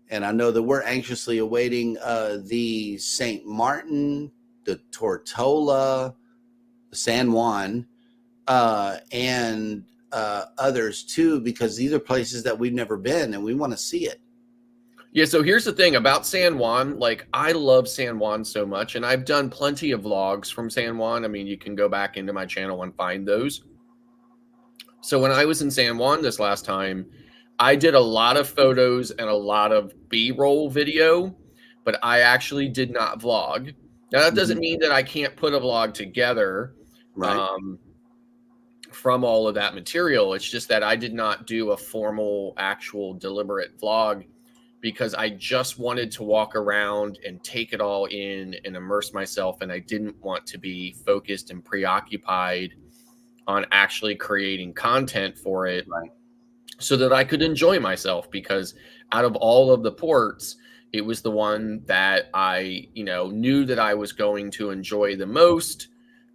Speaker 1: And I know that we're anxiously awaiting the St. Martin, the Tortola, the San Juan, and others too, because these are places that we've never been and we want to see it.
Speaker 3: Yeah, so here's the thing about San Juan. Like, I love San Juan so much, and I've done plenty of vlogs from San Juan. I mean, you can go back into my channel and find those. So when I was in San Juan this last time, I did a lot of photos and a lot of B-roll video, but I actually did not vlog. Now, that doesn't mean that I can't put a vlog together from all of that material. It's just that I did not do a formal, actual, deliberate vlog because I just wanted to walk around and take it all in and immerse myself, and I didn't want to be focused and preoccupied on actually creating content for it so that I could enjoy myself, because out of all of the ports, it was the one that I, knew that I was going to enjoy the most.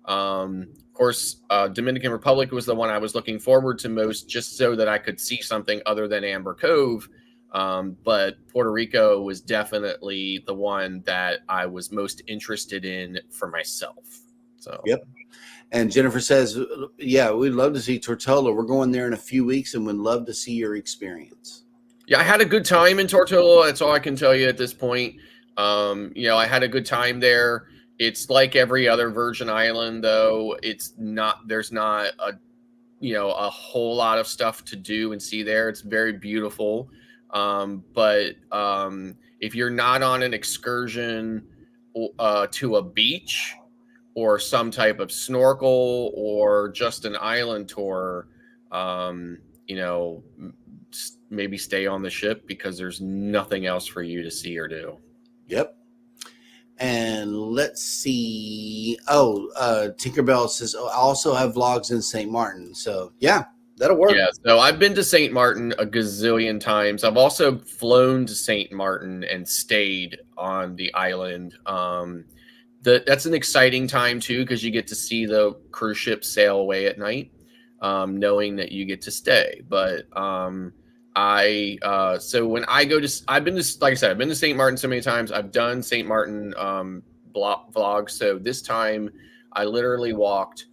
Speaker 3: Of course, Dominican Republic was the one I was looking forward to most, just so that I could see something other than Amber Cove. But Puerto Rico was definitely the one that I was most interested in for myself. So,
Speaker 1: yep. And Jennifer says, yeah, we'd love to see Tortola. We're going there in a few weeks and would love to see your experience.
Speaker 3: Yeah, I had a good time in Tortola. That's all I can tell you at this point. I had a good time there. It's like every other Virgin Island, though. There's not a whole lot of stuff to do and see there. It's very beautiful. But if you're not on an excursion to a beach or some type of snorkel or just an island tour, maybe stay on the ship because there's nothing else for you to see or do.
Speaker 1: Yep. And let's see. Tinkerbell says, I also have vlogs in St. Martin. So yeah, that'll work.
Speaker 3: Yeah. So I've been to St. Martin a gazillion times. I've also flown to St. Martin and stayed on the island. That's an exciting time too, because you get to see the cruise ship sail away at night, knowing that you get to stay. But so when I go to, I've been to, like I said, I've been to St. Martin so many times. I've done St. Martin vlogs. So this time I literally walked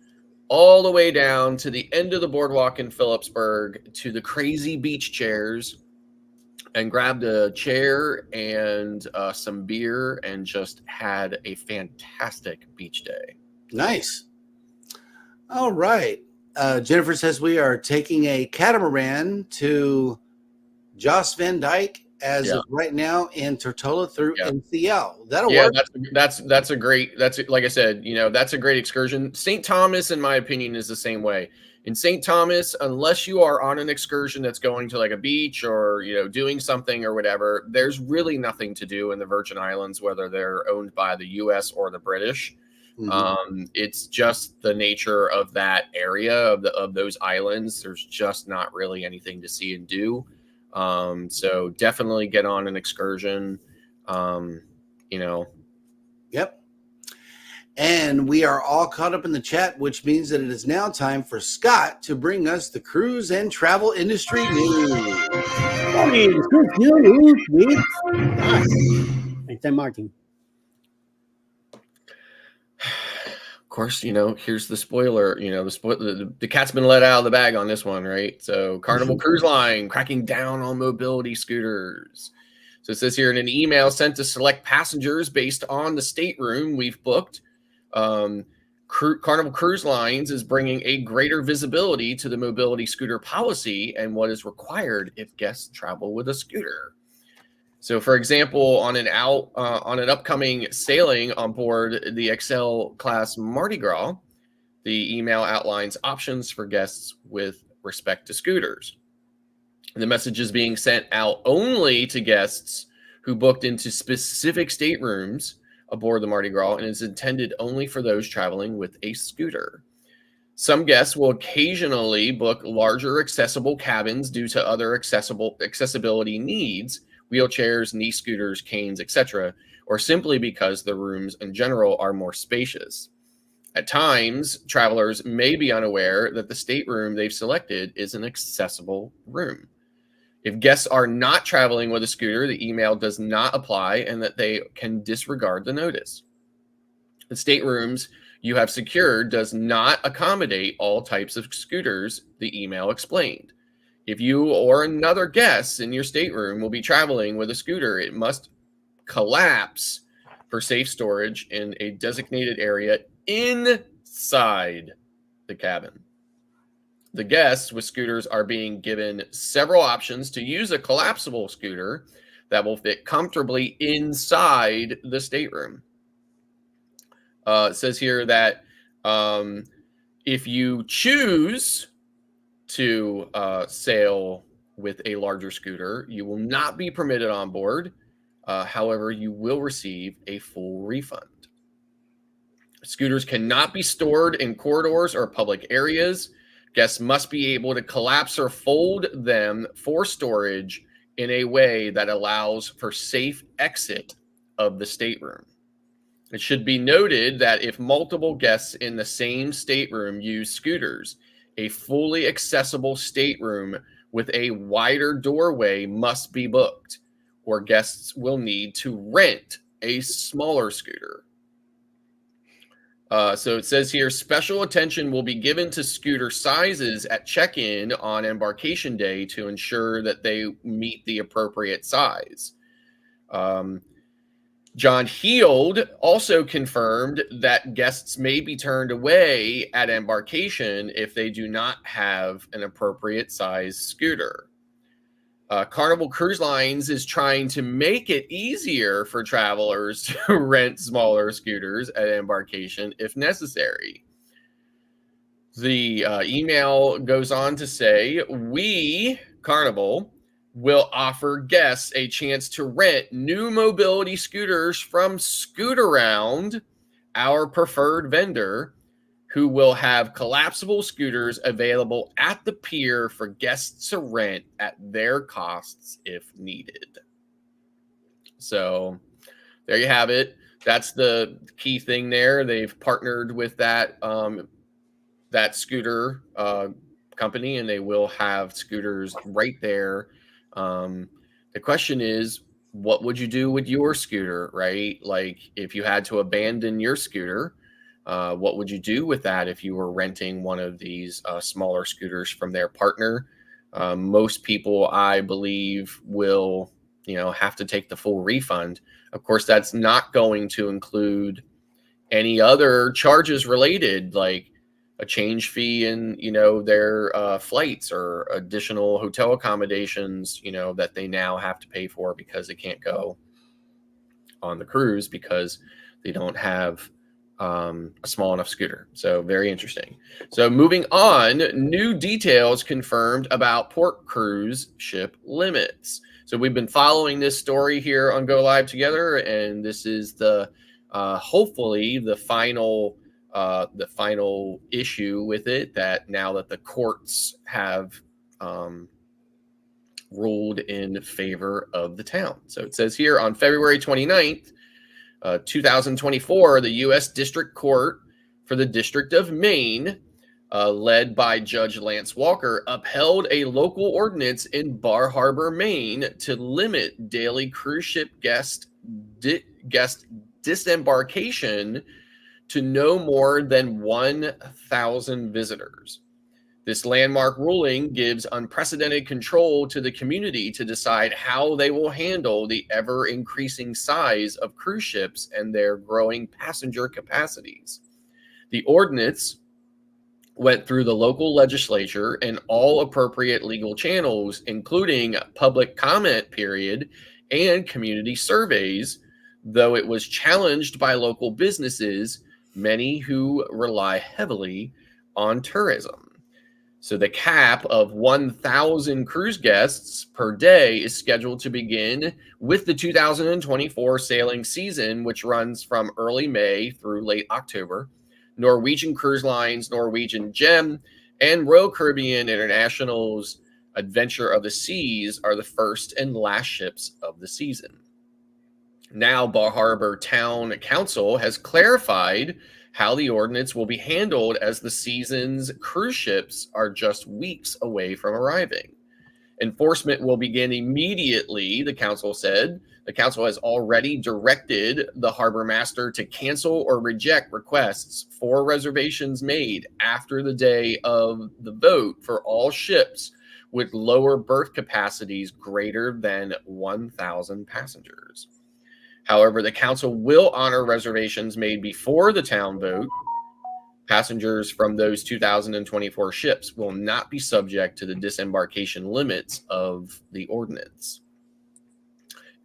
Speaker 3: all the way down to the end of the boardwalk in Phillipsburg to the crazy beach chairs and grabbed a chair and some beer and just had a fantastic beach day.
Speaker 1: Nice. All right. Jennifer says we are taking a catamaran to Joss Van Dyke as of right now in Tortola through NCL. That'll work.
Speaker 3: That's a great, like I said, that's a great excursion. St. Thomas, in my opinion, is the same way. In St. Thomas, unless you are on an excursion that's going to like a beach or, doing something or whatever, there's really nothing to do in the Virgin Islands, whether they're owned by the US or the British. It's just the nature of that area of those islands. There's just not really anything to see and do. So definitely get on an excursion.
Speaker 1: Yep. And we are all caught up in the chat, which means that it is now time for Scott to bring us the cruise and travel industry news.
Speaker 2: Morning, good news with us. And San Martin.
Speaker 3: Of course, here's the spoiler. The cat's been let out of the bag on this one, right? So Carnival Cruise Line cracking down on mobility scooters. So it says here in an email sent to select passengers based on the stateroom we've booked, Carnival Cruise Lines is bringing a greater visibility to the mobility scooter policy and what is required if guests travel with a scooter. So, for example, on an upcoming sailing on board the Excel class Mardi Gras, the email outlines options for guests with respect to scooters. The message is being sent out only to guests who booked into specific staterooms aboard the Mardi Gras and is intended only for those traveling with a scooter. Some guests will occasionally book larger accessible cabins due to other accessibility needs, wheelchairs, knee scooters, canes, etc., or simply because the rooms in general are more spacious. At times, travelers may be unaware that the stateroom they've selected is an accessible room. If guests are not traveling with a scooter, the email does not apply and that they can disregard the notice. The staterooms you have secured does not accommodate all types of scooters, the email explained. If you or another guest in your stateroom will be traveling with a scooter, it must collapse for safe storage in a designated area inside the cabin. The guests with scooters are being given several options to use a collapsible scooter that will fit comfortably inside the stateroom. It says here that if you choose to sail with a larger scooter, you will not be permitted on board. However, you will receive a full refund. Scooters cannot be stored in corridors or public areas. Guests must be able to collapse or fold them for storage in a way that allows for safe exit of the stateroom. It should be noted that if multiple guests in the same stateroom use scooters, a fully accessible stateroom with a wider doorway must be booked, or guests will need to rent a smaller scooter. So it says here, special attention will be given to scooter sizes at check-in on embarkation day to ensure that they meet the appropriate size. John Heald also confirmed that guests may be turned away at embarkation if they do not have an appropriate size scooter. Carnival Cruise Lines is trying to make it easier for travelers to rent smaller scooters at embarkation if necessary. The email goes on to say, we, Carnival, will offer guests a chance to rent new mobility scooters from Scootaround, our preferred vendor, who will have collapsible scooters available at the pier for guests to rent at their costs if needed. So there you have it. That's the key thing there. They've partnered with that scooter company, and they will have scooters right there. The question is, what would you do with your scooter, right? Like if you had to abandon your scooter, what would you do with that if you were renting one of these smaller scooters from their partner? Most people, I believe, will have to take the full refund. Of course, that's not going to include any other charges related, like a change fee in their flights or additional hotel accommodations that they now have to pay for because they can't go on the cruise because they don't have a small enough scooter. So very interesting. So moving on, new details confirmed about port cruise ship limits. So we've been following this story here on Go Live Together, and this is the hopefully the final issue with it, that now that the courts have ruled in favor of the town. So it says here on February 29th, 2024, the U.S. District Court for the District of Maine led by Judge Lance Walker, upheld a local ordinance in Bar Harbor, Maine, to limit daily cruise ship guest disembarkation to no more than 1,000 visitors. This landmark ruling gives unprecedented control to the community to decide how they will handle the ever-increasing size of cruise ships and their growing passenger capacities. The ordinance went through the local legislature and all appropriate legal channels, including public comment period and community surveys, though it was challenged by local businesses, many who rely heavily on tourism. So the cap of 1,000 cruise guests per day is scheduled to begin with the 2024 sailing season, which runs from early May through late October. Norwegian Cruise Line's Norwegian Gem and Royal Caribbean International's Adventure of the Seas are the first and last ships of the season. Now, Bar Harbor Town Council has clarified how the ordinance will be handled as the season's cruise ships are just weeks away from arriving. Enforcement will begin immediately, the council said. The council has already directed the harbor master to cancel or reject requests for reservations made after the day of the vote for all ships with lower berth capacities greater than 1,000 passengers. However, the council will honor reservations made before the town vote. Passengers from those 2024 ships will not be subject to the disembarkation limits of the ordinance.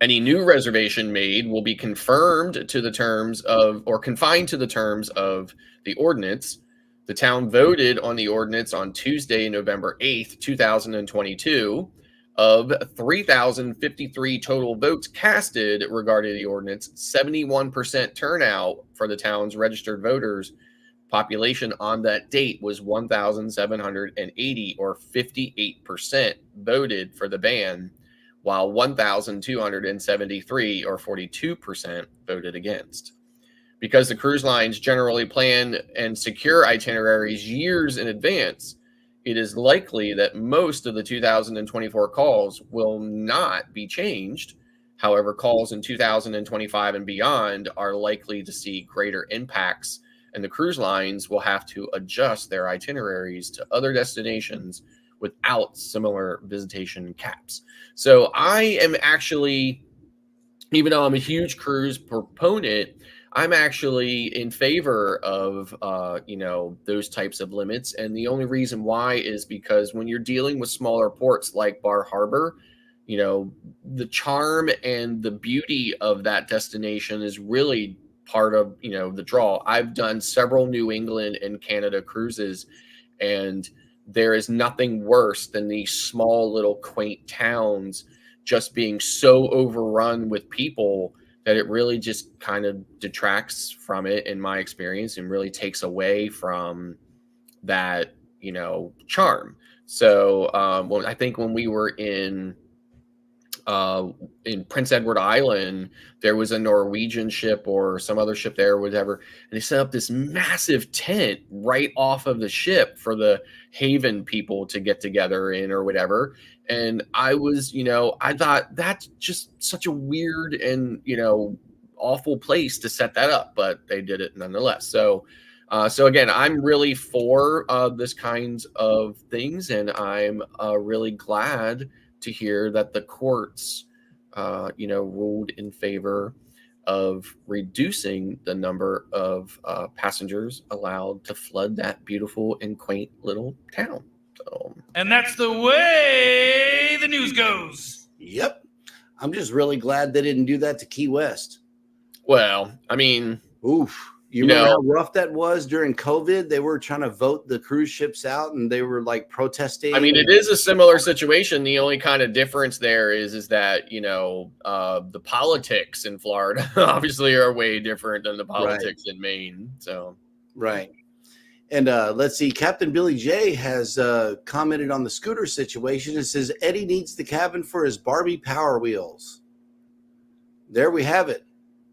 Speaker 3: Any new reservation made will be confirmed to the terms of, or confined to the terms of the ordinance. The town voted on the ordinance on Tuesday, November 8th, 2022. Of 3,053 total votes casted regarding the ordinance, 71% turnout for the town's registered voters. Population on that date was 1,780, or 58% voted for the ban, while 1,273, or 42%, voted against. Because the cruise lines generally plan and secure itineraries years in advance, it is likely that most of the 2024 calls will not be changed. However, calls in 2025 and beyond are likely to see greater impacts, and the cruise lines will have to adjust their itineraries to other destinations without similar visitation caps. So I am actually, even though I'm a huge cruise proponent, I'm actually in favor of, those types of limits. And the only reason why is because when you're dealing with smaller ports like Bar Harbor, the charm and the beauty of that destination is really part of, the draw. I've done several New England and Canada cruises, and there is nothing worse than these small little quaint towns just being so overrun with people that it really just kind of detracts from it, in my experience, and really takes away from that, charm. So I think when we were in Prince Edward Island, there was a Norwegian ship or some other ship there or whatever, and they set up this massive tent right off of the ship for the haven people to get together in or whatever. And I was, I thought that's just such a weird and, awful place to set that up, but they did it nonetheless. So again, I'm really for this kinds of things, and I'm really glad to hear that the courts, ruled in favor of reducing the number of passengers allowed to flood that beautiful and quaint little town. So,
Speaker 6: and that's the way the news goes.
Speaker 1: Yep. I'm just really glad they didn't do that to Key West.
Speaker 3: Well, I mean,
Speaker 1: oof. You remember how rough that was during COVID? They were trying to vote the cruise ships out, and they were like protesting.
Speaker 3: I mean, it is a similar situation. The only kind of difference there is that, the politics in Florida obviously are way different than the politics in Maine. So,
Speaker 1: right. And let's see, Captain Billy J has commented on the scooter situation. It says Eddie needs the cabin for his Barbie Power Wheels. There we have it.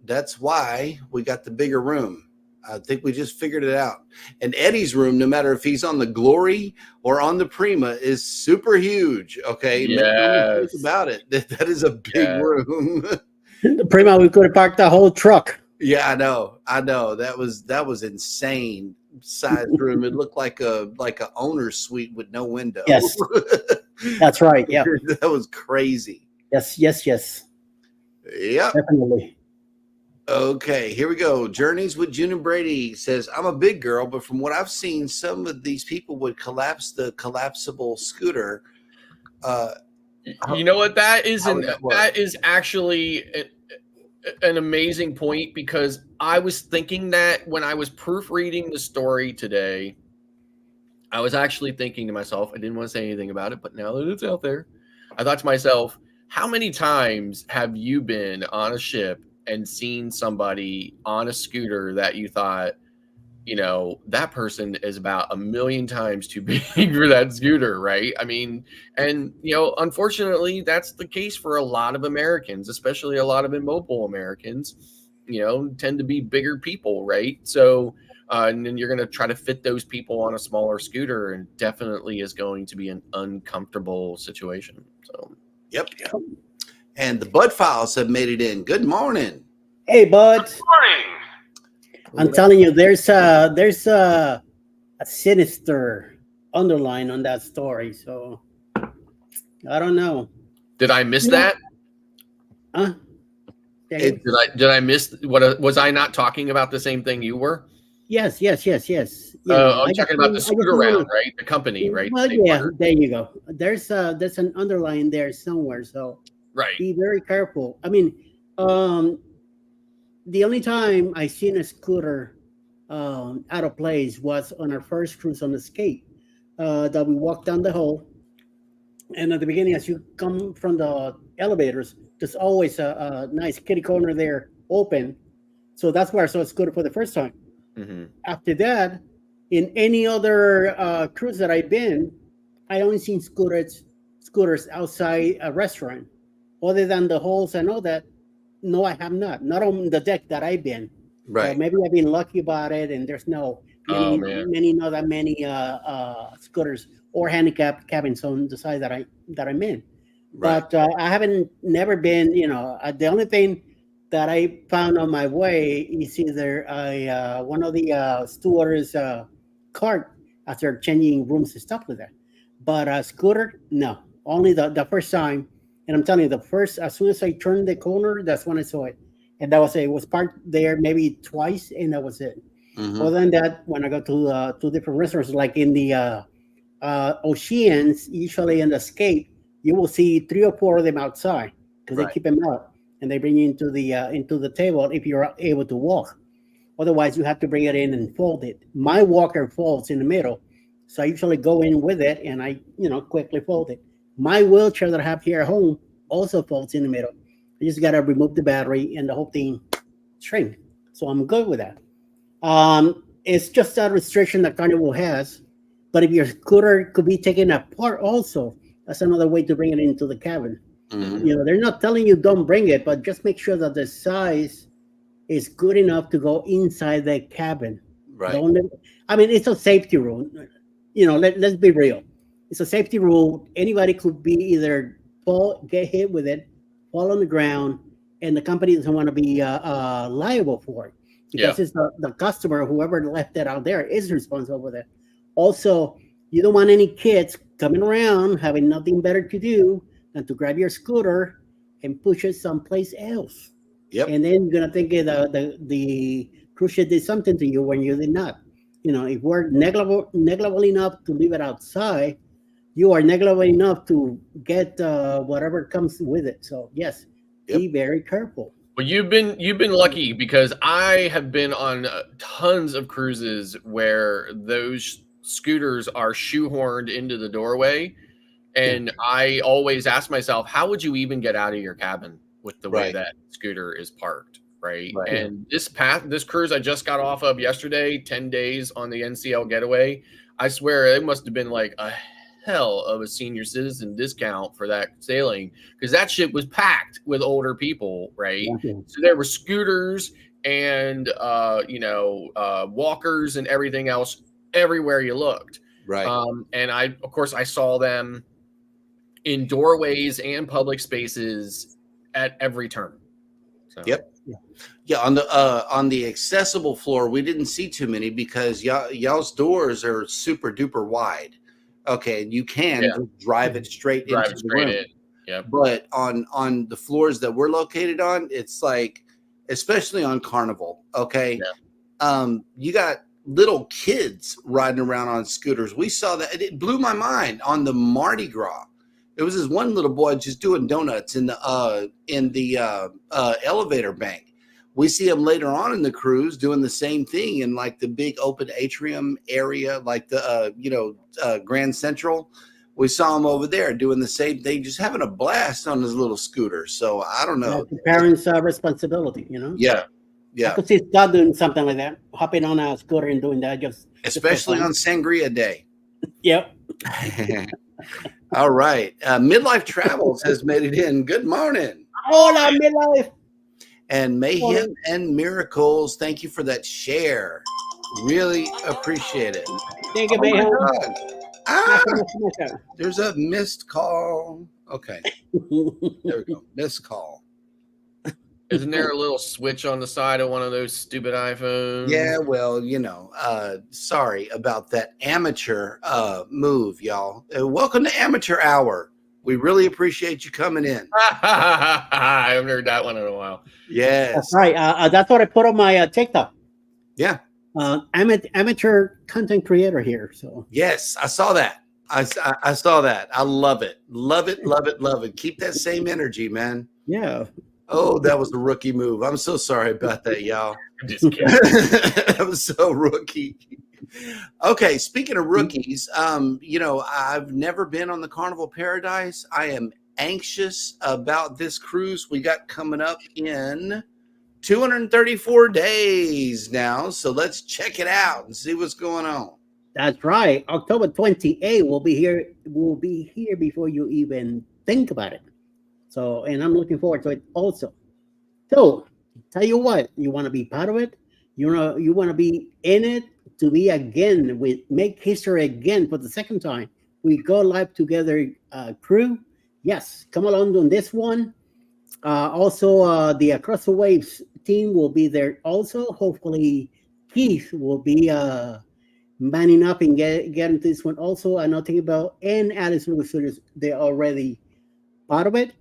Speaker 1: That's why we got the bigger room. I think we just figured it out. And Eddie's room, no matter if he's on the Glory or on the Prima, is super huge. Okay, make no mistake about it. That is a big room.
Speaker 2: The Prima, we could have parked the whole truck.
Speaker 1: Yeah, I know. That was insane sized room. It looked like a owner's suite with no window.
Speaker 2: Yes, that's right. Yeah,
Speaker 1: that was crazy.
Speaker 2: Yes.
Speaker 1: Yeah,
Speaker 2: definitely.
Speaker 1: Okay, here we go. Journeys with June and Brady says, I'm a big girl, but from what I've seen, some of these people would collapse the collapsible scooter.
Speaker 3: You know what? That is actually an amazing point, because I was thinking that when I was proofreading the story today. I was actually thinking to myself, I didn't want to say anything about it, but now that it's out there, I thought to myself, how many times have you been on a ship and seen somebody on a scooter that you thought, that person is about 1,000,000 times too big for that scooter, right? I mean, and, unfortunately, that's the case for a lot of Americans, especially a lot of immobile Americans, tend to be bigger people, right? So, and then you're going to try to fit those people on a smaller scooter, and definitely is going to be an uncomfortable situation. So,
Speaker 1: yep. And the Bud Files have made it in. Good morning.
Speaker 2: Hey, Bud.
Speaker 4: Good morning.
Speaker 2: I'm telling you, there's a sinister underline on that story. So I don't know.
Speaker 3: Did I miss that?
Speaker 2: Huh?
Speaker 3: Did I miss what? Was I not talking about the same thing you were?
Speaker 2: Yes.
Speaker 3: I'm talking about the scooter round, right? The company, right?
Speaker 2: Well, yeah, there you go. There's an underline there somewhere. So
Speaker 3: right,
Speaker 2: be very careful. I mean, the only time I seen a scooter out of place was on our first cruise on Escape. That we walked down the hall, and at the beginning, as you come from the elevators, there's always a nice kitty corner there open. So that's where I saw a scooter for the first time.
Speaker 3: Mm-hmm.
Speaker 2: After that, in any other cruise that I've been, I only seen scooters outside a restaurant. Other than the halls and all that, no, I have not on the deck that I've been.
Speaker 1: Right.
Speaker 2: So maybe I've been lucky about it, and there's not that many scooters or handicap cabins on the side that I'm in.
Speaker 1: Right.
Speaker 2: But I haven't never been. The only thing that I found on my way is either one of the stewards' cart after changing rooms and stuff like that. But a scooter, no. Only the first time. And I'm telling you, as soon as I turned the corner, that's when I saw it. And that was it. It was parked there maybe twice, and that was it.
Speaker 1: Mm-hmm.
Speaker 2: Other than that, when I go to two different restaurants, like in the Oceans, usually in the Escape, you will see 3 or 4 of them outside, because they keep them out, and they bring you into the table if you're able to walk. Otherwise, you have to bring it in and fold it. My walker folds in the middle, so I usually go in with it, and I quickly fold it. My wheelchair that I have here at home also folds in the middle. I just got to remove the battery and the whole thing shrink. So I'm good with that. It's just a restriction that Carnival has. But if your scooter could be taken apart also, that's another way to bring it into the cabin.
Speaker 1: Mm-hmm.
Speaker 2: They're not telling you don't bring it, but just make sure that the size is good enough to go inside the cabin.
Speaker 1: Right.
Speaker 2: It's a safety rule. Let's be real. It's a safety rule. Anybody could be either get hit with it, fall on the ground, and the company doesn't want to be liable for it, because it's the customer, whoever left it out there, is responsible for that. Also, you don't want any kids coming around having nothing better to do than to grab your scooter and push it someplace else.
Speaker 1: Yep.
Speaker 2: And then you're gonna think the cruise ship did something to you when you did not. If we're negligible enough to leave it outside, you are negligible enough to get whatever comes with it. So yes, be very careful.
Speaker 3: Well, you've been lucky, because I have been on tons of cruises where those scooters are shoehorned into the doorway, and I always ask myself, how would you even get out of your cabin with the way that scooter is parked, right? And this cruise I just got off of yesterday, 10 days on the NCL getaway, I swear it must have been like a hell of a senior citizen discount for that sailing, because that ship was packed with older people, right? So there were scooters and walkers and everything else everywhere you looked.
Speaker 1: Right.
Speaker 3: And of course I saw them in doorways and public spaces at every turn. So.
Speaker 1: Yep. Yeah, on the accessible floor, we didn't see too many because y'all's doors are super duper wide. Okay, you can drive it straight into the room.
Speaker 3: Yeah.
Speaker 1: But on the floors that we're located on, it's like, especially on Carnival, okay, you got little kids riding around on scooters. We saw that. It blew my mind on the Mardi Gras. It was this one little boy just doing donuts in the elevator bank. We see him later on in the cruise doing the same thing in like the big open atrium area, like the Grand Central. We saw him over there doing the same thing, just having a blast on his little scooter. So I don't know.
Speaker 2: The parents' responsibility,
Speaker 1: Yeah.
Speaker 2: I could see Scott doing something like that, hopping on a scooter and doing that.
Speaker 1: Especially on Sangria Day.
Speaker 2: Yep.
Speaker 1: All right. Midlife Travels has made it in. Good morning.
Speaker 2: Hola, Midlife.
Speaker 1: And Mayhem and Miracles, thank you for that share. Really appreciate it.
Speaker 2: Thank you, Mayhem.
Speaker 1: There's a missed call. Okay. There we go. Missed call.
Speaker 3: Isn't there a little switch on the side of one of those stupid iPhones?
Speaker 1: Yeah, well, sorry about that amateur move, y'all. Welcome to Amateur Hour. We really appreciate you coming in.
Speaker 3: I haven't heard that one in a while.
Speaker 1: Yes.
Speaker 2: That's right. That's what I put on my TikTok.
Speaker 1: Yeah.
Speaker 2: I'm an amateur content creator here. So
Speaker 1: yes, I saw that. I saw that. I love it. Love it, love it, love it. Keep that same energy, man.
Speaker 2: Yeah.
Speaker 1: Oh, that was a rookie move. I'm so sorry about that, y'all.
Speaker 3: I'm just kidding.
Speaker 1: That was so rookie. Okay, speaking of rookies, I've never been on the Carnival Paradise. I am anxious about this cruise we got coming up in 234 days now. So let's check it out and see what's going on.
Speaker 2: That's right. October 28th will be here. Will be here before you even think about it. So, and I'm looking forward to it also. So, tell you what, you want to be part of it. You want to be in it to be again. We make history again for the second time. We go live together, crew. Yes, come along on this one. Also, the Across the Waves team will be there also. Hopefully, Keith will be manning up and getting this one also. I know think about and Alice Lugo Studios. They're already part of it.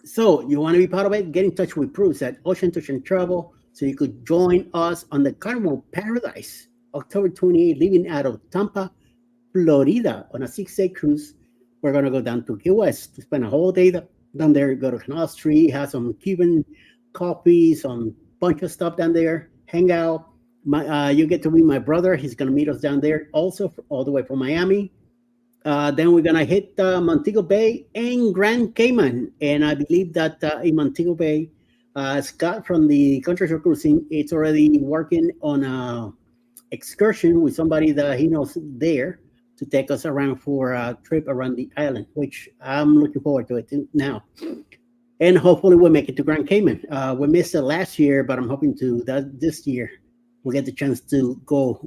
Speaker 2: So you want to be part of it? Get in touch with Bruce at Ocean Touch and Travel so you could join us on the Carnival Paradise, October 28th, leaving out of Tampa, Florida on a 6-day cruise. We're going to go down to Key West to spend a whole day down there, go to Canal Street, have some Cuban coffee, some bunch of stuff down there, hang out. You get to meet my brother. He's going to meet us down there also all the way from Miami. Then we're going to hit Montego Bay and Grand Cayman. And I believe that in Montego Bay, Scott from the Country Shore Cruising, it's already working on an excursion with somebody that he knows there to take us around for a trip around the island, which I'm looking forward to it now. And hopefully we'll make it to Grand Cayman. We missed it last year, but I'm hoping to that this year we'll get the chance to go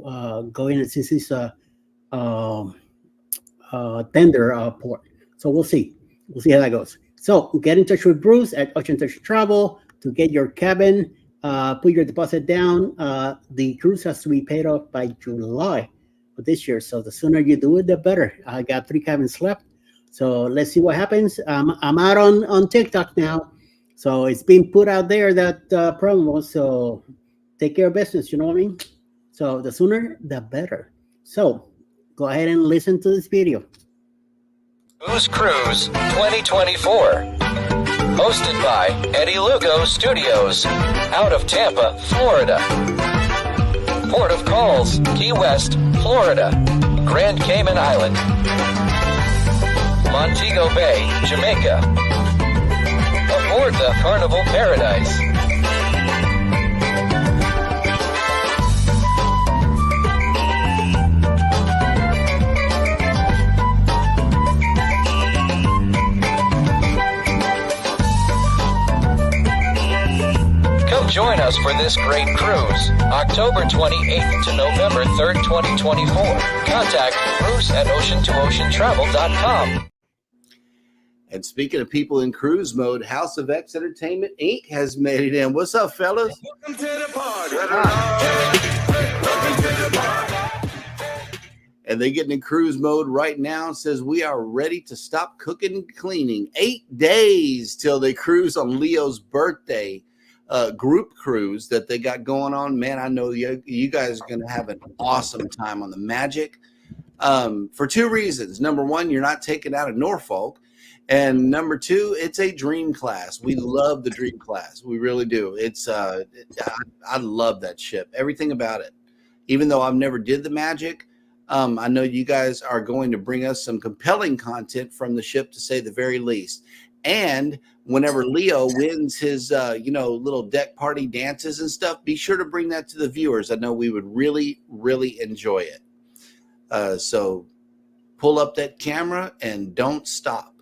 Speaker 2: in and since it's tender port. So we'll see. We'll see how that goes. So get in touch with Bruce at Ocean Touch Travel to get your cabin, put your deposit down. The cruise has to be paid off by July of this year. So the sooner you do it, the better. I got 3 cabins left. So let's see what happens. I'm out on TikTok now. So it's been put out there that promo. So take care of business. You know what I mean? So the sooner, the better. So go ahead and listen to this video.
Speaker 7: Who's Cruise 2024. Hosted by Eddie Lugo Studios. Out of Tampa, Florida. Port of Calls, Key West, Florida. Grand Cayman Island. Montego Bay, Jamaica. Aboard the Carnival Paradise. and join us for this great cruise, October 28th to November 3rd, 2024. Contact cruise@ocean2oceantravel.com.
Speaker 1: And speaking of people in cruise mode, House of X Entertainment Inc. has made it in. What's up, fellas?
Speaker 4: Welcome to the party.
Speaker 1: And they're getting in cruise mode right now. It says we are ready to stop cooking and cleaning. 8 days till they cruise on Leo's birthday group cruise that they got going on. Man, I know you guys are going to have an awesome time on the Magic for two reasons. Number one, you're not taken out of Norfolk. And number two, it's a dream class. We love the dream class. We really do. It's I love that ship. Everything about it. Even though I've never did the Magic, I know you guys are going to bring us some compelling content from the ship, to say the very least. And whenever Leo wins his, little deck party dances and stuff, be sure to bring that to the viewers. I know we would really, really enjoy it. So pull up that camera and don't stop.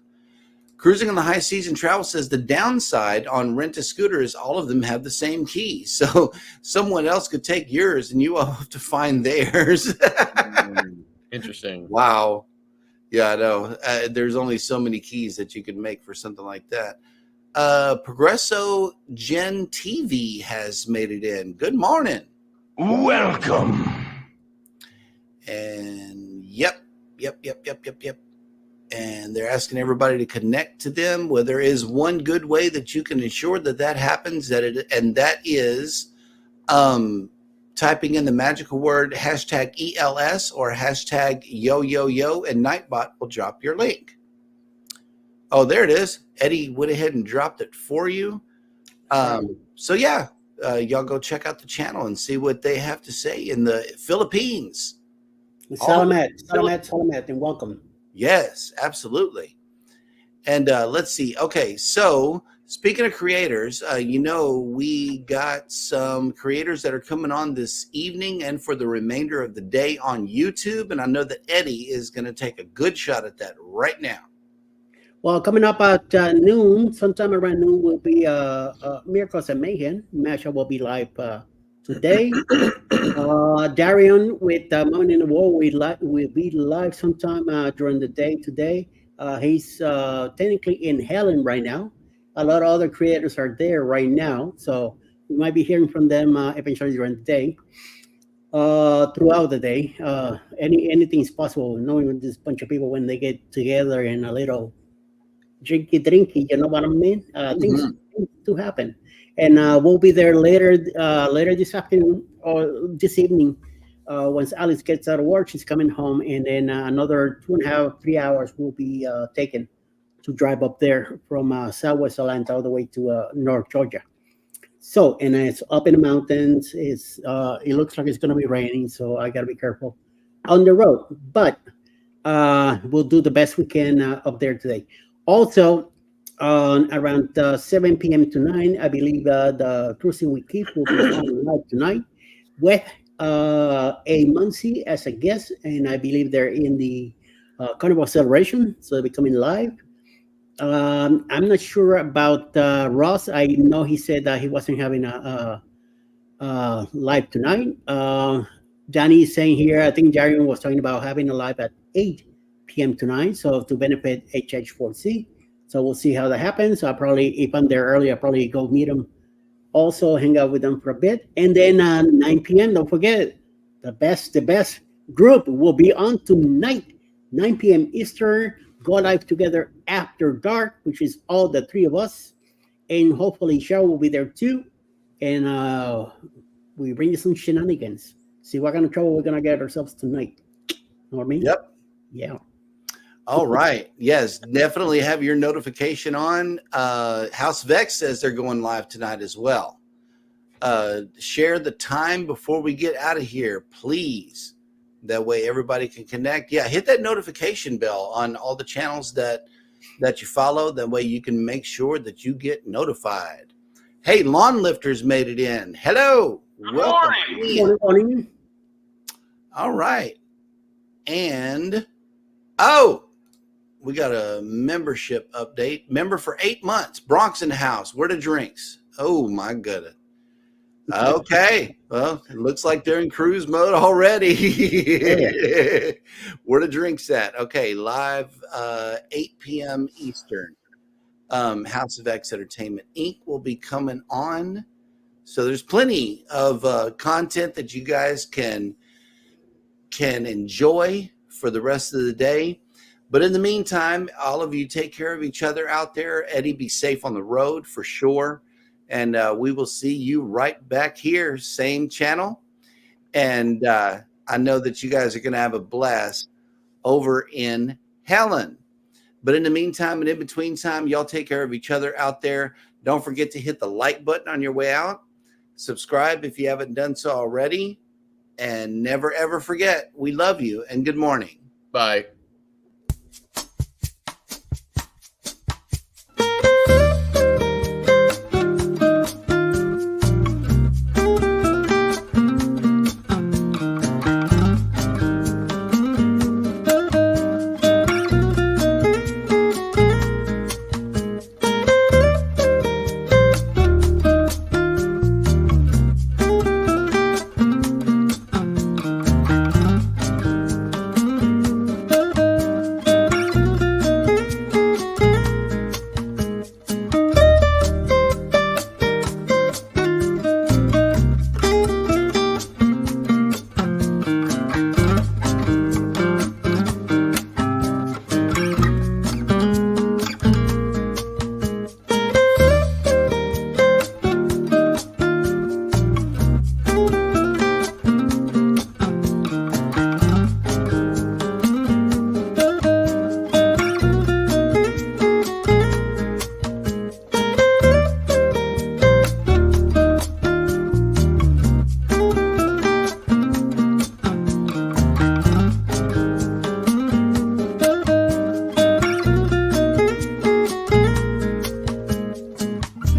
Speaker 1: Cruising on the High Season Travel says the downside on Rent-A-Scooter is all of them have the same key. So someone else could take yours and you all have to find theirs.
Speaker 3: Interesting.
Speaker 1: Wow. Yeah, I know. There's only so many keys that you could make for something like that. Progresso Gen TV has made it in. Good morning.
Speaker 6: Welcome.
Speaker 1: And yep. And they're asking everybody to connect to them. Well, there is one good way that you can ensure that happens, and that is typing in the magical word #ELS or #YoYoYo, and Nightbot will drop your link. Oh, there it is. Eddie went ahead and dropped it for you. So yeah, y'all go check out the channel and see what they have to say in the Philippines.
Speaker 2: Salamat, and welcome.
Speaker 1: Yes, absolutely. And let's see. Okay, so speaking of creators, we got some creators that are coming on this evening and for the remainder of the day on YouTube. And I know that Eddie is going to take a good shot at that right now.
Speaker 2: Well, coming up at noon, sometime around noon, will be Miracles and Mayhem. Masha will be live today. Darian with Moment in the War will be live sometime during the day today. He's technically in Helen right now. A lot of other creators are there right now, so we might be hearing from them eventually during the day. Throughout the day, anything's possible. Knowing this bunch of people, when they get together in a little drinky, you know what I mean? Things to happen. And we'll be there later this afternoon or this evening. Once Alice gets out of work, she's coming home, and then another 2.5, 3 hours will be taken to drive up there from Southwest Atlanta all the way to North Georgia. So, and it's up in the mountains. It looks like it's going to be raining, so I got to be careful on the road. But we'll do the best we can up there today. Also, around 7 p.m. to 9, I believe the Cruising with Keith will be on live tonight with a Muncie as a guest, and I believe they're in the Carnival Celebration, so they'll be coming live. I'm not sure about Ross. I know he said that he wasn't having a live tonight. Danny is saying here, I think Jarian was talking about having a live at 8 p.m. tonight, so to benefit HH4C. So we'll see how that happens. I'll probably, if I'm there early, I'll probably go meet them, also hang out with them for a bit. And then 9 p.m., don't forget, the best group will be on tonight, 9 p.m. Eastern, go live together after dark, which is all the three of us. And hopefully Cheryl will be there too. And we bring you some shenanigans. See what kind of trouble we're going to get ourselves tonight. Know what I mean?
Speaker 1: Yep.
Speaker 2: Yeah.
Speaker 1: All right. Yes, definitely have your notification on. House Vex says they're going live tonight as well. Share the time before we get out of here, please. That way everybody can connect. Yeah, hit that notification bell on all the channels that you follow. That way you can make sure that you get notified. Hey, Lawn Lifters made it in. Hello. Welcome.
Speaker 2: Good morning.
Speaker 1: All right. And, we got a membership update. Member for 8 months. Bronx in the house. Where the drinks? Oh, my goodness. Okay. Well, it looks like they're in cruise mode already. Where the drinks at? Okay, live 8 p.m. Eastern. House of X Entertainment Inc. will be coming on. So there's plenty of content that you guys can enjoy for the rest of the day. But in the meantime, all of you take care of each other out there. Eddie, be safe on the road for sure. And we will see you right back here, same channel. And I know that you guys are going to have a blast over in Helen. But in the meantime and in between time, y'all take care of each other out there. Don't forget to hit the like button on your way out. Subscribe if you haven't done so already. And never, ever forget, we love you and good morning.
Speaker 3: Bye.